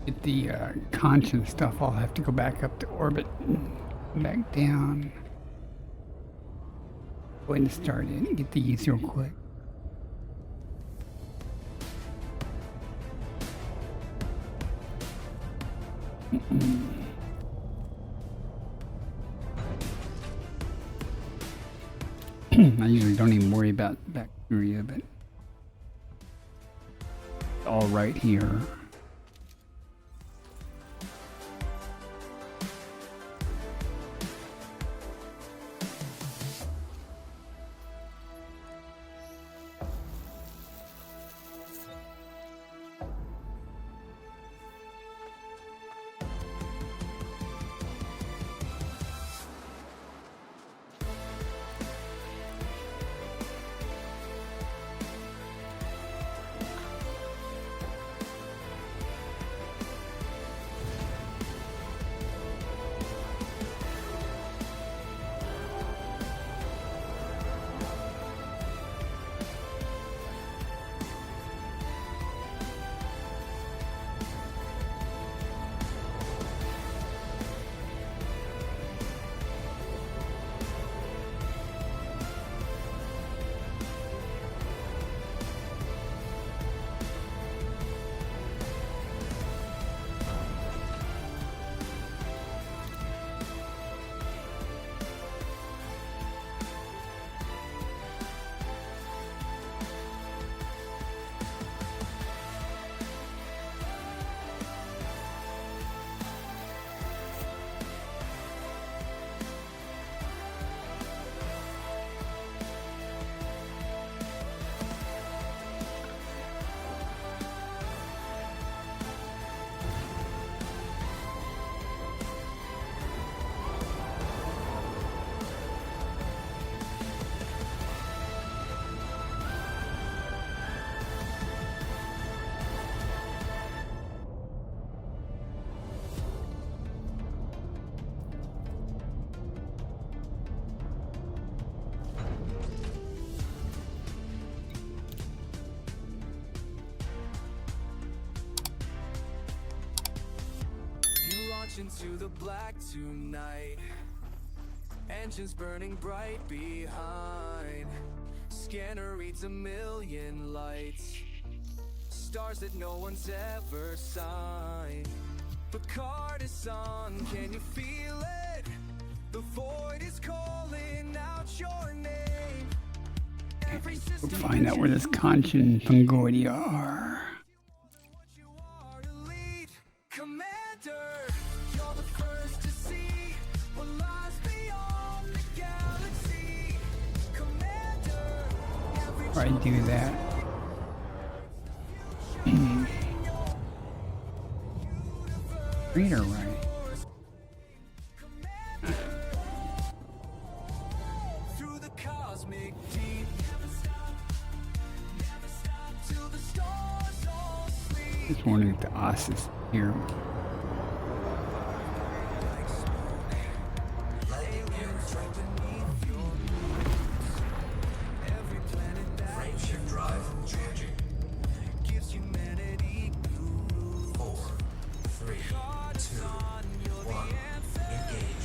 [SPEAKER 2] Get the conch and stuff. I'll have to go back up to orbit, back down. Go ahead and start it and get these real quick. I usually don't even worry about bacteria, but it's all right here.
[SPEAKER 1] Into the black tonight, engines burning bright behind. Scanner reads 1,000,000 lights, stars that no one's ever signed. The card is on, can you feel it? The void is calling out your name. Every
[SPEAKER 2] We'll
[SPEAKER 1] system
[SPEAKER 2] find out where this conch and fungoidia are.
[SPEAKER 1] what you are, elite commander. You're the first to see what lies beyond the galaxy. Commander, every
[SPEAKER 2] Before I do that, read or write?
[SPEAKER 1] through the
[SPEAKER 2] Just wondering if the Oz is here.
[SPEAKER 3] Landing gear retracted. Frameshift drive charging. 4, 3, 2, 1. Engage.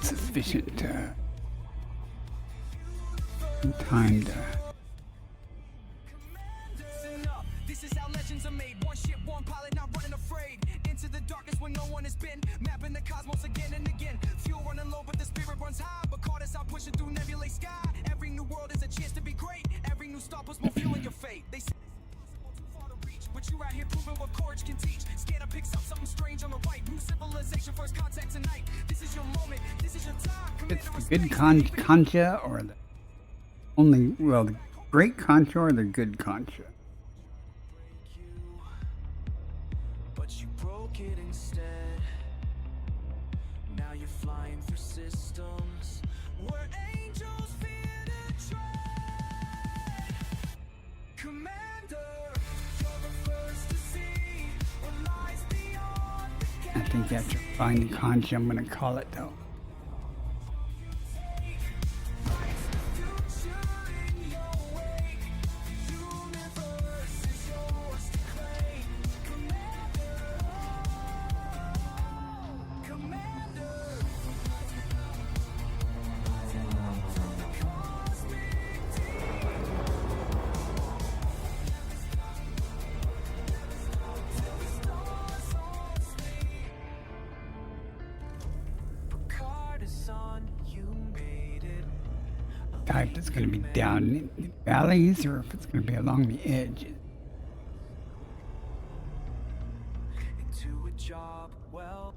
[SPEAKER 2] Sufficient time to.
[SPEAKER 6] Listen up, this is how legends are made. One ship, one pilot, not running afraid. Into the darkness where no one has been. Mapping the cosmos again and again. Fuel running low, but the spirit runs high. But caught us out pushing through nebulae sky. Every new world is a chance to be great. Every new star puts more fuel in your fate. They say it's impossible too far to reach, but you out here proving what courage can teach. Scanner picks up something strange on the right. New civilization, first contact tonight. This is your moment. This is your time.
[SPEAKER 2] It's the good concha or the only, well, the great concha or the good concha.
[SPEAKER 6] But you broke it instead. Now you're flying through systems where angels fear to tread. Commander, you're the first to see what lies beyond the
[SPEAKER 2] I think after finding concha, I'm gonna call it though.
[SPEAKER 6] future in your wake. The universe is yours to claim. Commander, Picard is on, you made it.
[SPEAKER 2] Type that's gonna be down in the valleys or if it's gonna be along the edges.
[SPEAKER 6] Into a job well.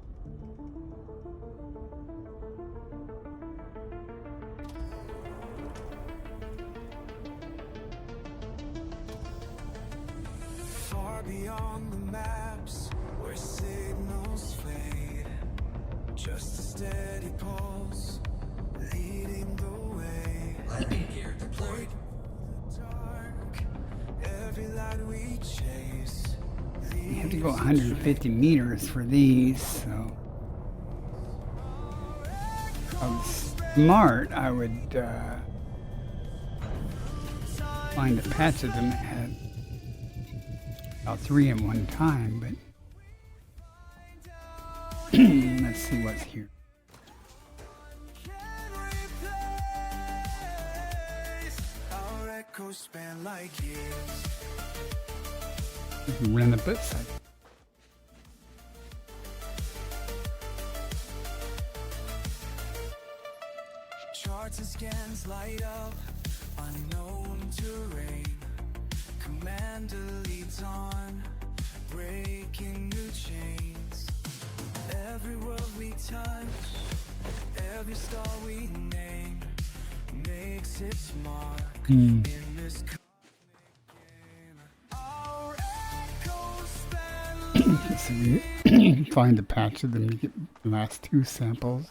[SPEAKER 6] Far beyond the maps where signals fade, just a steady pulse leading the way.
[SPEAKER 3] Landing gear deployed.
[SPEAKER 6] Dark, every light we chase.
[SPEAKER 2] You have to go 150 meters for these, so. If I was smart, I would find a patch of them that had about 3 at one time, but let's see what's here.
[SPEAKER 6] Our echoes span like years.
[SPEAKER 2] We ran the boat side.
[SPEAKER 6] Charts and scans light up unknown terrain. Commander leads on, breaking new chains. Every world we touch, every star we name, makes its mark in this game. Our echoes span
[SPEAKER 2] So we find a patch of them to get the last 2 samples.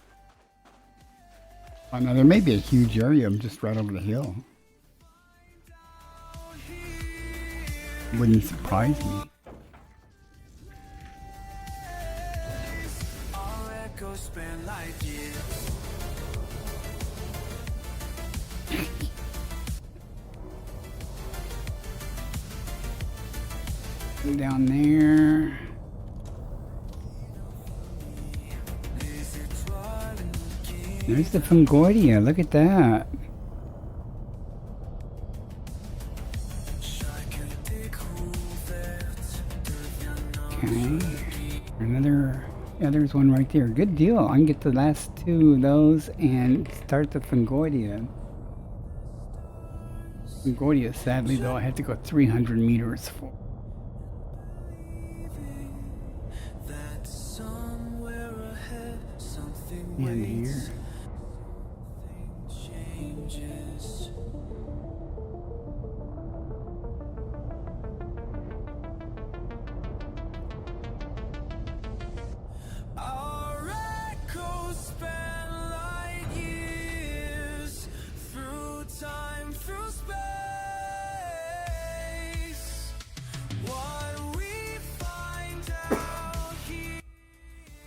[SPEAKER 2] Oh, now there may be a huge area just right over the hill. Wouldn't surprise me.
[SPEAKER 6] our echoes span like years.
[SPEAKER 2] Go down there.
[SPEAKER 6] Is it dwelling again?
[SPEAKER 2] There's the Fungoidia. Look at that. Okay. Another. Yeah, there's one right there. Good deal. I can get the last 2 of those and start the Fungoidia. Fungoidia, sadly, though, I have to go 300 meters for.
[SPEAKER 6] That somewhere ahead something
[SPEAKER 2] And
[SPEAKER 6] waits
[SPEAKER 2] here.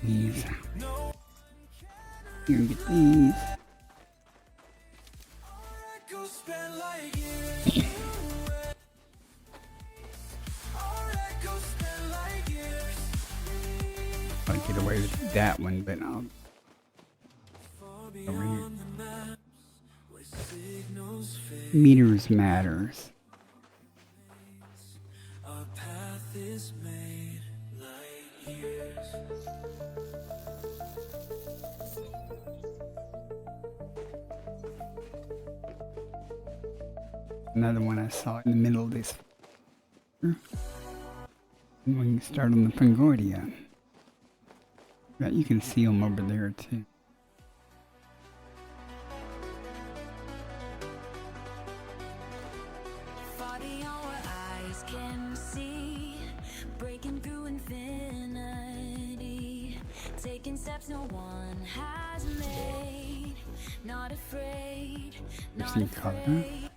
[SPEAKER 2] these. Here, get these.
[SPEAKER 1] Go spend like years. Alright, go spend like years.
[SPEAKER 2] I'll get away with that one, but I'll over here. Meters matters.
[SPEAKER 1] Our path is made like years.
[SPEAKER 2] Another one I saw in the middle of this. And we can start on the Concordia. But you can see them over there too.
[SPEAKER 5] Body on what eyes can see, breaking through infinity, taking steps no one has made. Not afraid, not
[SPEAKER 2] Interesting color.
[SPEAKER 5] afraid.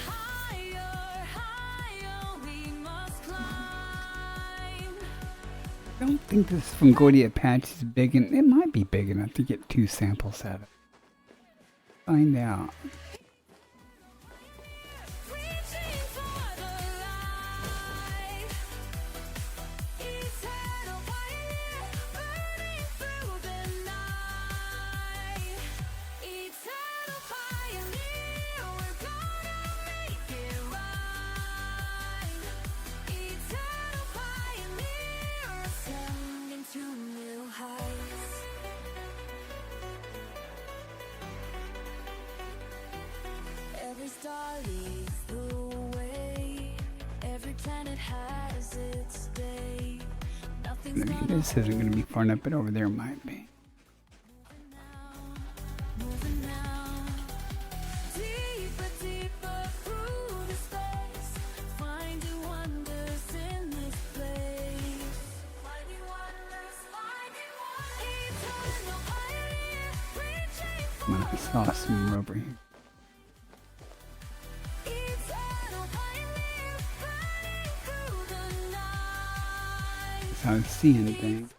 [SPEAKER 5] Higher, higher, we must climb.
[SPEAKER 2] I don't think this Concordia patch is big, and it might be big enough to get 2 samples out of it. Find out.
[SPEAKER 5] Reaching for the light, eternal fire burning through the night. Eternal pioneer, we're gonna make it right. Eternal pioneer, ascending to new heights. Every star leads the way. Every planet has its day. Nothing's
[SPEAKER 2] Maybe
[SPEAKER 5] gonna
[SPEAKER 2] this isn't going to be far enough, but over there might be.
[SPEAKER 5] moving now. Deeper, deeper through the space. Finding wonders in this place. Finding wonders, finding wonders. Eternal pioneer, reaching for
[SPEAKER 2] I'm going to saw some over here.
[SPEAKER 5] eternal pioneer, burning through the night.
[SPEAKER 2] So I was seeing things.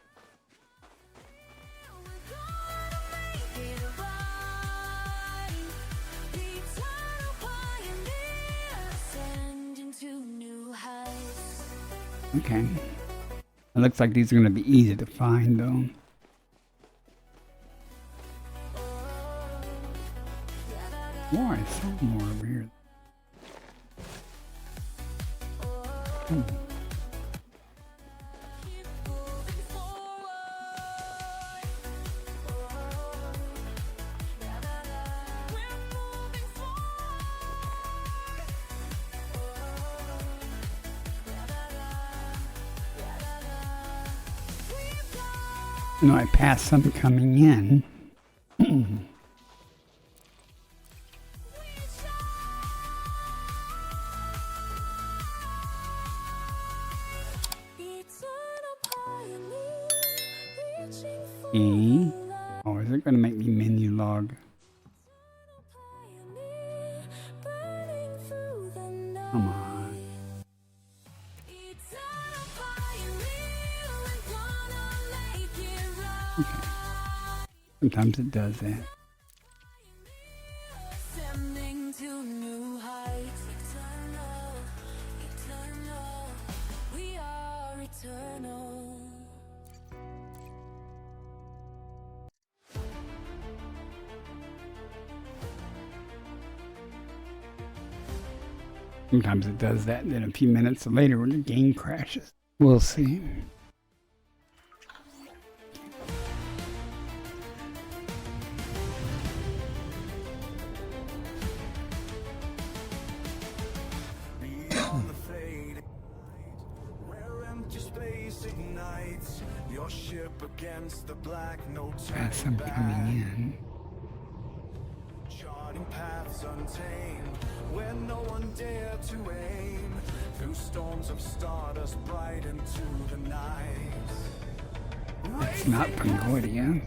[SPEAKER 5] We're gonna make it right. Eternal pioneer, ascending to new heights.
[SPEAKER 2] Okay. It looks like these are going to be easy to find, though. Oh, I saw more over here. Hmm.
[SPEAKER 5] Keep moving forward. We're moving forward.
[SPEAKER 2] No, I passed some coming in.
[SPEAKER 5] Eternal pioneer, reaching for
[SPEAKER 2] E.
[SPEAKER 5] the
[SPEAKER 2] Oh, is it going to make me menu log?
[SPEAKER 5] pioneer, burning through the night.
[SPEAKER 2] Come on.
[SPEAKER 5] Eternal pioneer, we're gonna make it right.
[SPEAKER 2] Sometimes it does that.
[SPEAKER 5] Ascending to new heights. Eternal, eternal, we are eternal.
[SPEAKER 2] Sometimes it does that, and then a few minutes later when the game crashes. We'll see.
[SPEAKER 1] Beyond the fade, where empty space ignites your ship against the black, no
[SPEAKER 2] Pass
[SPEAKER 1] turning
[SPEAKER 2] some
[SPEAKER 1] back.
[SPEAKER 2] coming in.
[SPEAKER 1] Charting paths untamed, where no one dared to aim. Through storms of stardust bright into the night.
[SPEAKER 2] It's not Concordia.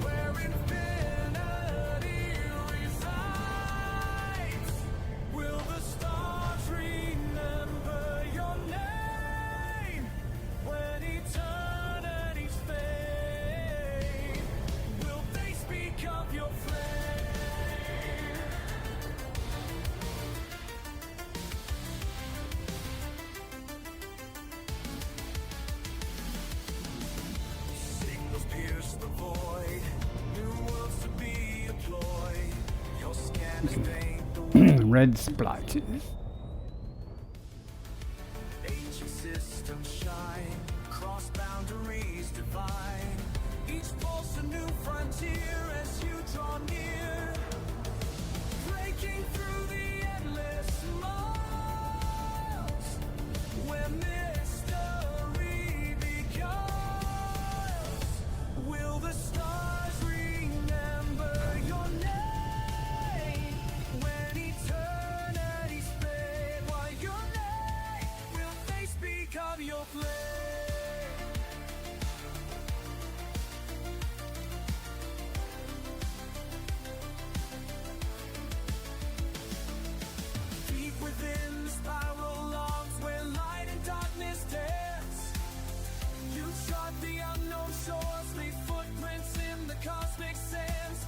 [SPEAKER 1] Where infinity resides. void, new worlds to be employed. Your scans paint the
[SPEAKER 2] Red splotches.
[SPEAKER 1] ancient systems shine, cross boundaries divine. Each pulse a new frontier as you draw near, breaking through the endless miles, where mystery beguiles. Will the stars remember your name when eternity's fade? While your name will they speak of your flame? Deep within the spiral arms where light and darkness dance, you chart the unknown shores, leave footprints in the cosmic sands.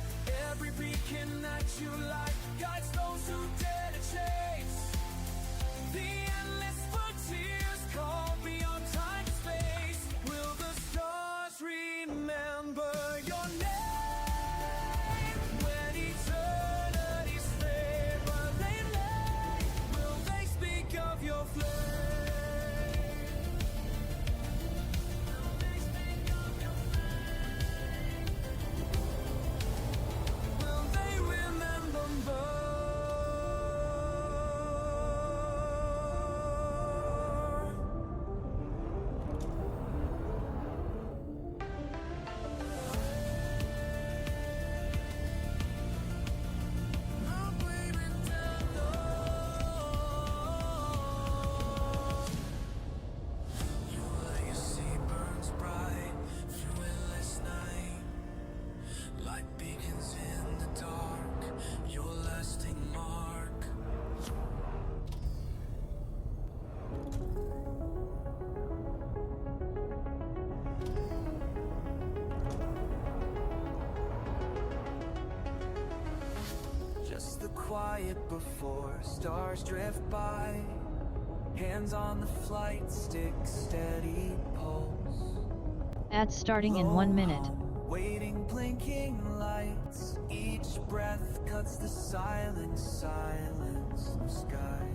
[SPEAKER 1] Every beacon that you light guides those who dare to chase the endless frontiers call beyond time and space. Will the stars remember your name when eternity's fade? While they lay, will they speak of your flame? Will they speak of your flame? Will they remember more? I'm waving down those. Your legacy burns bright through endless night. Light beacons in the dark, your lasting mark. Just the quiet before stars drift by. Hands on the flight stick, steady pulse.
[SPEAKER 7] Ads starting in 1 minute.
[SPEAKER 1] Waiting, blinking lights. Each breath cuts the silence from sky.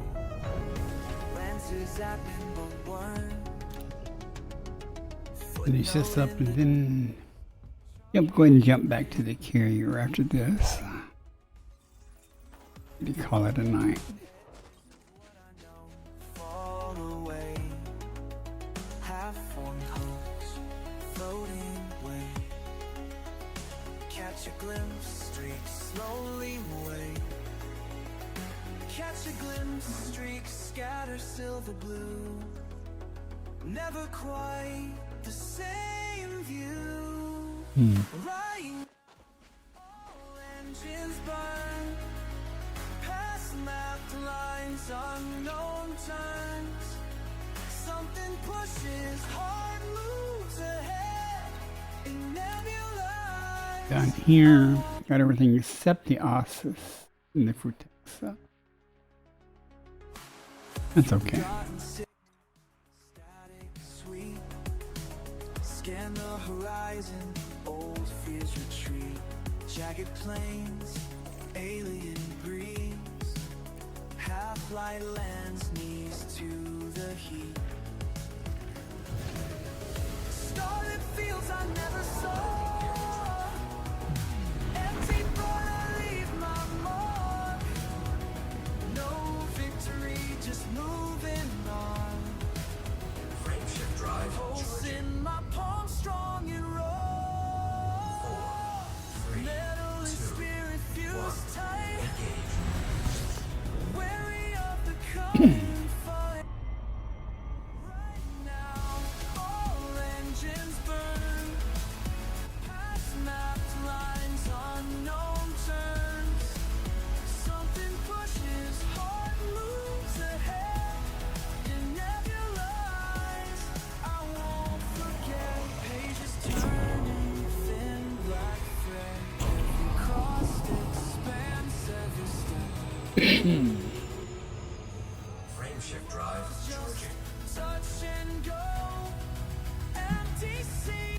[SPEAKER 1] Lenses zapping but one.
[SPEAKER 2] Finish this up and then. Yep, go ahead and jump back to the carrier after this. We call it a night.
[SPEAKER 1] Fall away. Half-formed hopes floating away. Catch a glimpse, streaks slowly away. Catch a glimpse, streaks scatter silver blue. Never quite the same view. Right, all engines burn. Past mapped lines, unknown turns. Something pushes, heart moves ahead. In nebulous.
[SPEAKER 2] Down here, got everything except the ossus and the frutexa. That's okay.
[SPEAKER 1] Gotten sick, static sweet. Scan the horizon, old fears retreat. Jagged plains, alien breeze. Half-light lens, knees to the heat. Starlit fields I never saw. Empty but I leave my mark. No victory, just moving on.
[SPEAKER 3] Frameshift drive
[SPEAKER 1] Pulse
[SPEAKER 3] charging.
[SPEAKER 1] in my palm, strong and raw.
[SPEAKER 3] 4, 3,
[SPEAKER 1] Metal and
[SPEAKER 3] 2,
[SPEAKER 1] spirit
[SPEAKER 3] 1.
[SPEAKER 1] fused tight.
[SPEAKER 3] Engage.
[SPEAKER 1] Wary of the coming fight. Right now, all engines burn. Past mapped lines, unknown turns. Something pushes, heart moves ahead. In nebulized, I won't forget. Pages turning, thin black thread. Every crossed expanse, every step.
[SPEAKER 3] Frameshift drive charging.
[SPEAKER 1] Touch and go. Empty sea,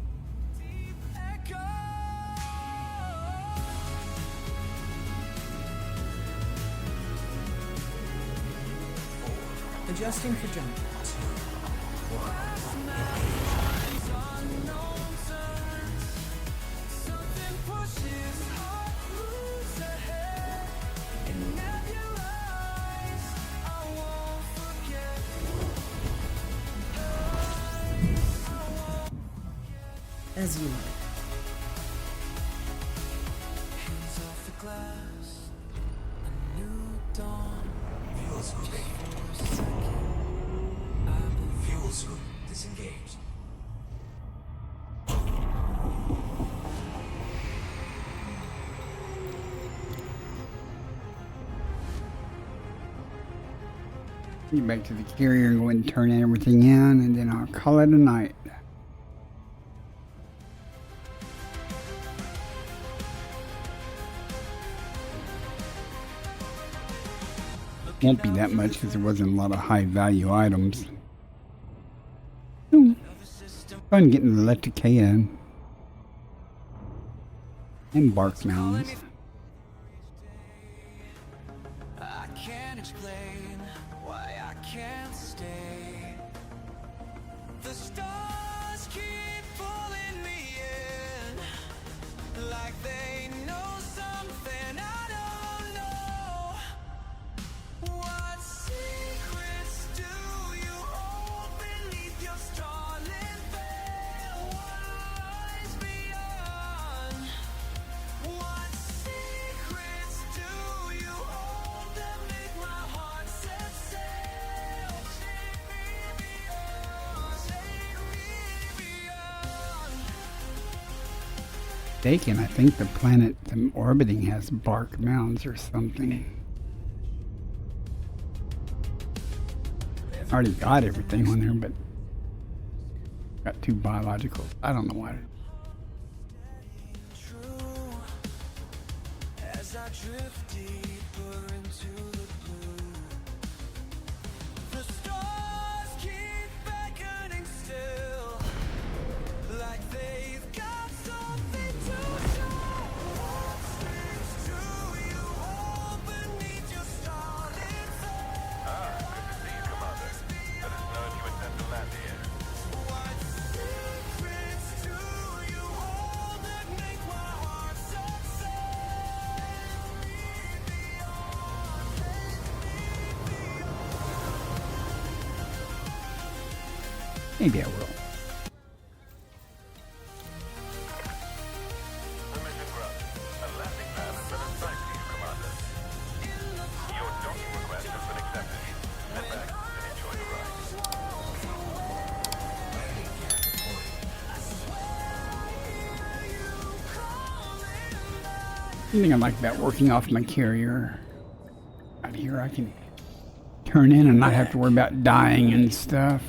[SPEAKER 1] deep echo.
[SPEAKER 4] Adjusting for jump.
[SPEAKER 6] Something pushes hard moves ahead. And nebulized, I won't forget.
[SPEAKER 4] As you like.
[SPEAKER 6] Hands off the glass, a new dawn.
[SPEAKER 3] Fuel scooping. Fuel scoop disengaged.
[SPEAKER 2] Get back to the carrier and go ahead and turn everything in, and then I'll call it a night. Won't be that much because there wasn't a lot of high value items. Fun getting the Electricia and bark mounds.
[SPEAKER 6] I can't explain why I can't stay. The stars keep pulling me in, like they know something I don't know. What secrets do you hold beneath your starlit veil? What lies beyond? What secrets do you hold that make my heart set sail? Take me beyond, take me beyond.
[SPEAKER 2] Taken, I think the planet I'm orbiting has bark mounds or something. I already got everything on there, but got 2 biologicals. I don't know why.
[SPEAKER 6] True, as I drift deeper into the blue, the stars keep beckoning still, like they've got something to show. What things do you hold beneath your starlit veil? What secrets do you hold that make my heart set sail?
[SPEAKER 2] Maybe I will. One thing I like about working off my carrier out here, I can turn in and not have to worry about dying and stuff.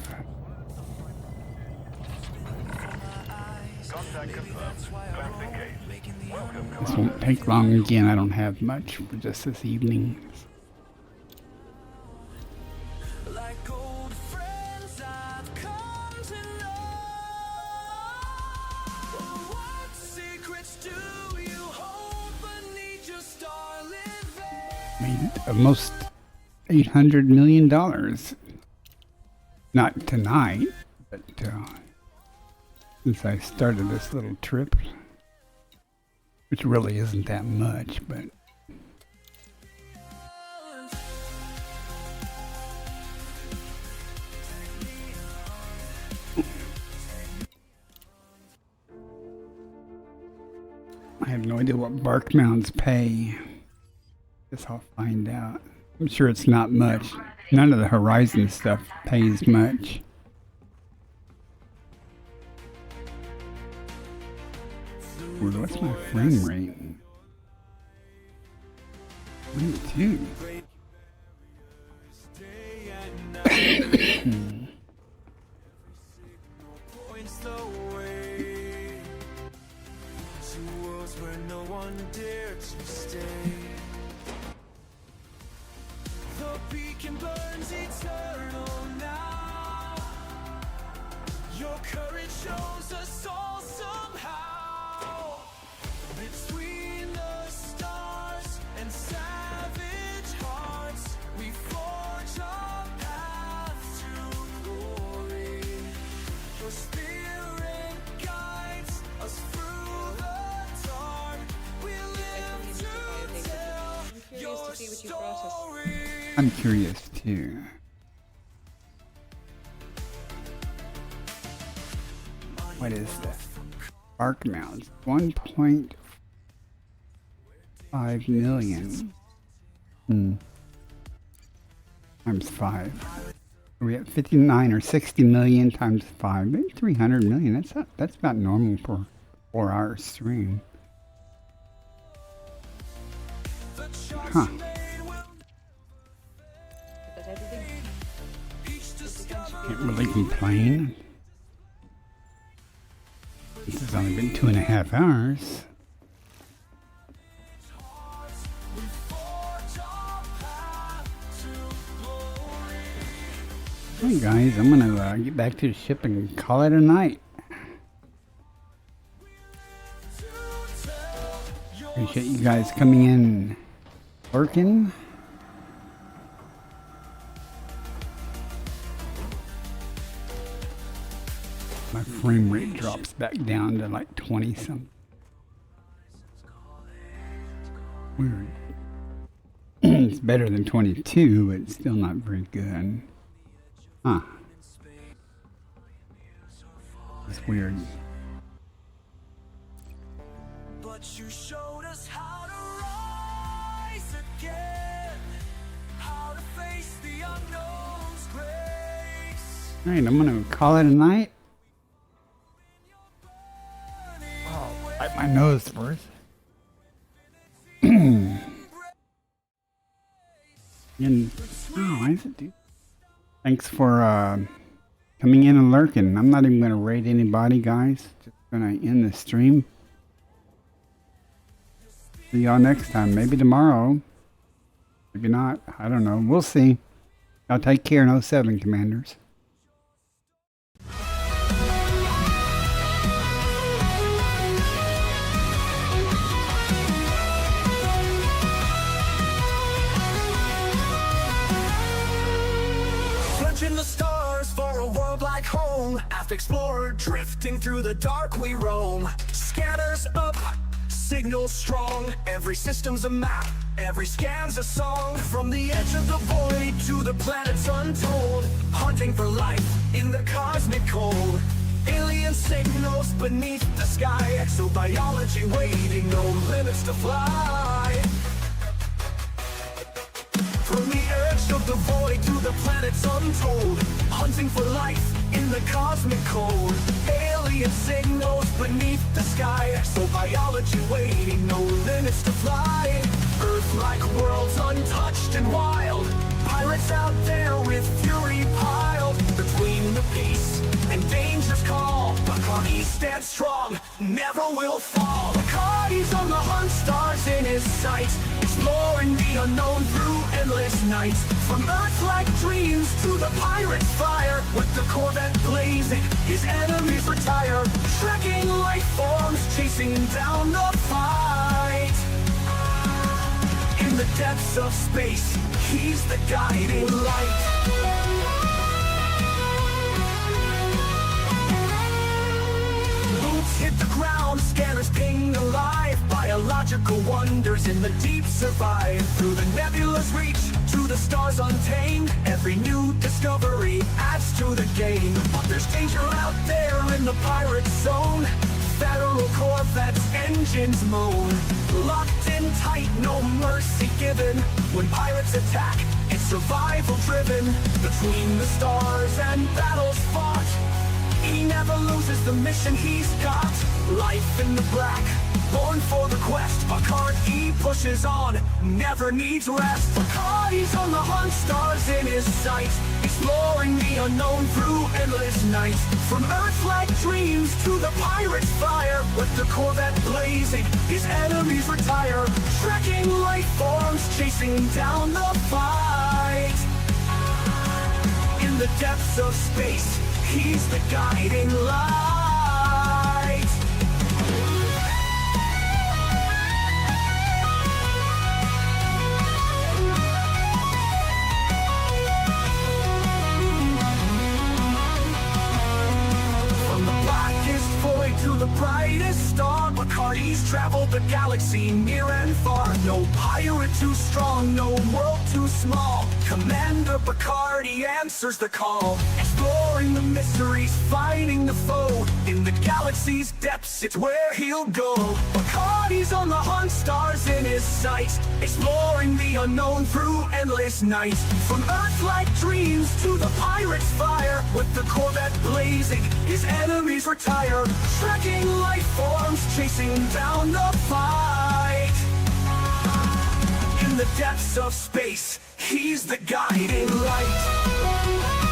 [SPEAKER 2] This won't take long. Again, I don't have much for just this evening.
[SPEAKER 6] Like old friends I've come to know. What secrets do you hold beneath your starlit veil?
[SPEAKER 2] Made almost $800 million. Not tonight, but since I started this little trip, which really isn't that much, but I have no idea what bark mounds pay. Guess I'll find out. I'm sure it's not much. None of the Horizon stuff pays much. Ooh, what's my frame rate? 22.
[SPEAKER 6] Points the way to worlds where no one dared to stay. The beacon burns eternal now. Your courage shows us all somehow. Between the stars and savage hearts, we forge our path.
[SPEAKER 2] I'm curious too. What is that? Arc mounts 1.5 million. Times 5. Are we at 59 or 60 million times 5? Maybe 300 million. That's about normal for a 4-hour stream. Huh. Can't really complain. This has only been 2.5 hours. Hey guys, I'm gonna get back to the ship and call it a night. Appreciate you guys coming in, working. My frame rate drops back down to like 20 something. Weird. It's better than 22, but it's still not very good. Huh. It's weird.
[SPEAKER 1] But you showed us how to rise again, how to face the unknown's grace.
[SPEAKER 2] Alright, I'm gonna call it a night. Wipe my nose first. And, oh, why is it, dude? Thanks for coming in and lurking. I'm not even gonna raid anybody, guys. Just gonna end the stream. See y'all next time. Maybe tomorrow. Maybe not. I don't know. We'll see. Y'all take care in 07, Commanders.
[SPEAKER 1] Plunging the stars for a world like home. After explorer drifting through the dark we roam. Scanners up, signals strong. Every system's a map, every scan's a song. From the edge of the void to the planets untold. Hunting for life in the cosmic cold. Alien signals beneath the sky. Exobiology waiting, no limits to fly. From the edge of the void to the planets untold. Hunting for life in the cosmic cold. Alien signals beneath the sky. Exobiology waiting, no limits to fly. Earth-like worlds untouched and wild. Pirates out there with fury piled. Between the peace and danger's call. Bacardi stands strong, never will fall. Bacardi's on the hunt, stars in his sight. Exploring the unknown through endless nights. From Earth-like dreams to the pirate's fire. With the Corvette blazing, his enemies retire. Tracking life forms, chasing down the fight. In the depths of space, he's the guiding light. Boots hit the ground, scanners ping alive. Biological wonders in the deep survive. Through the nebula's reach, to the stars untamed. Every new discovery adds to the game. But there's danger out there in the pirate zone. Federal Corvettes, engines moan. Locked in tight, no mercy given. When pirates attack, it's survival driven. Between the stars and battles fought, he never loses the mission he's got. Life in the black, born for the quest. Bacardi pushes on, never needs rest. Bacardi's on the hunt, stars in his sight. Exploring the unknown through endless nights. From Earth-like dreams to the pirate's fire. With the Corvette blazing, his enemies retire. Tracking life forms, chasing down the fight. In the depths of space, he's the guiding light. From the blackest void to the brightest star, Bacardi's traveled the galaxy near and far. No pirate too strong, no world too small. Commander Picard, he answers the call, exploring the mysteries, finding the foe. In the galaxy's depths, it's where he'll go. Picard, he's on the hunt, stars in his sights, exploring the unknown through endless nights. From Earth-like dreams to the pirate's fire, with the Corvette blazing, his enemies retire. Tracking life forms, chasing down the fight. In the depths of space, he's the guiding light.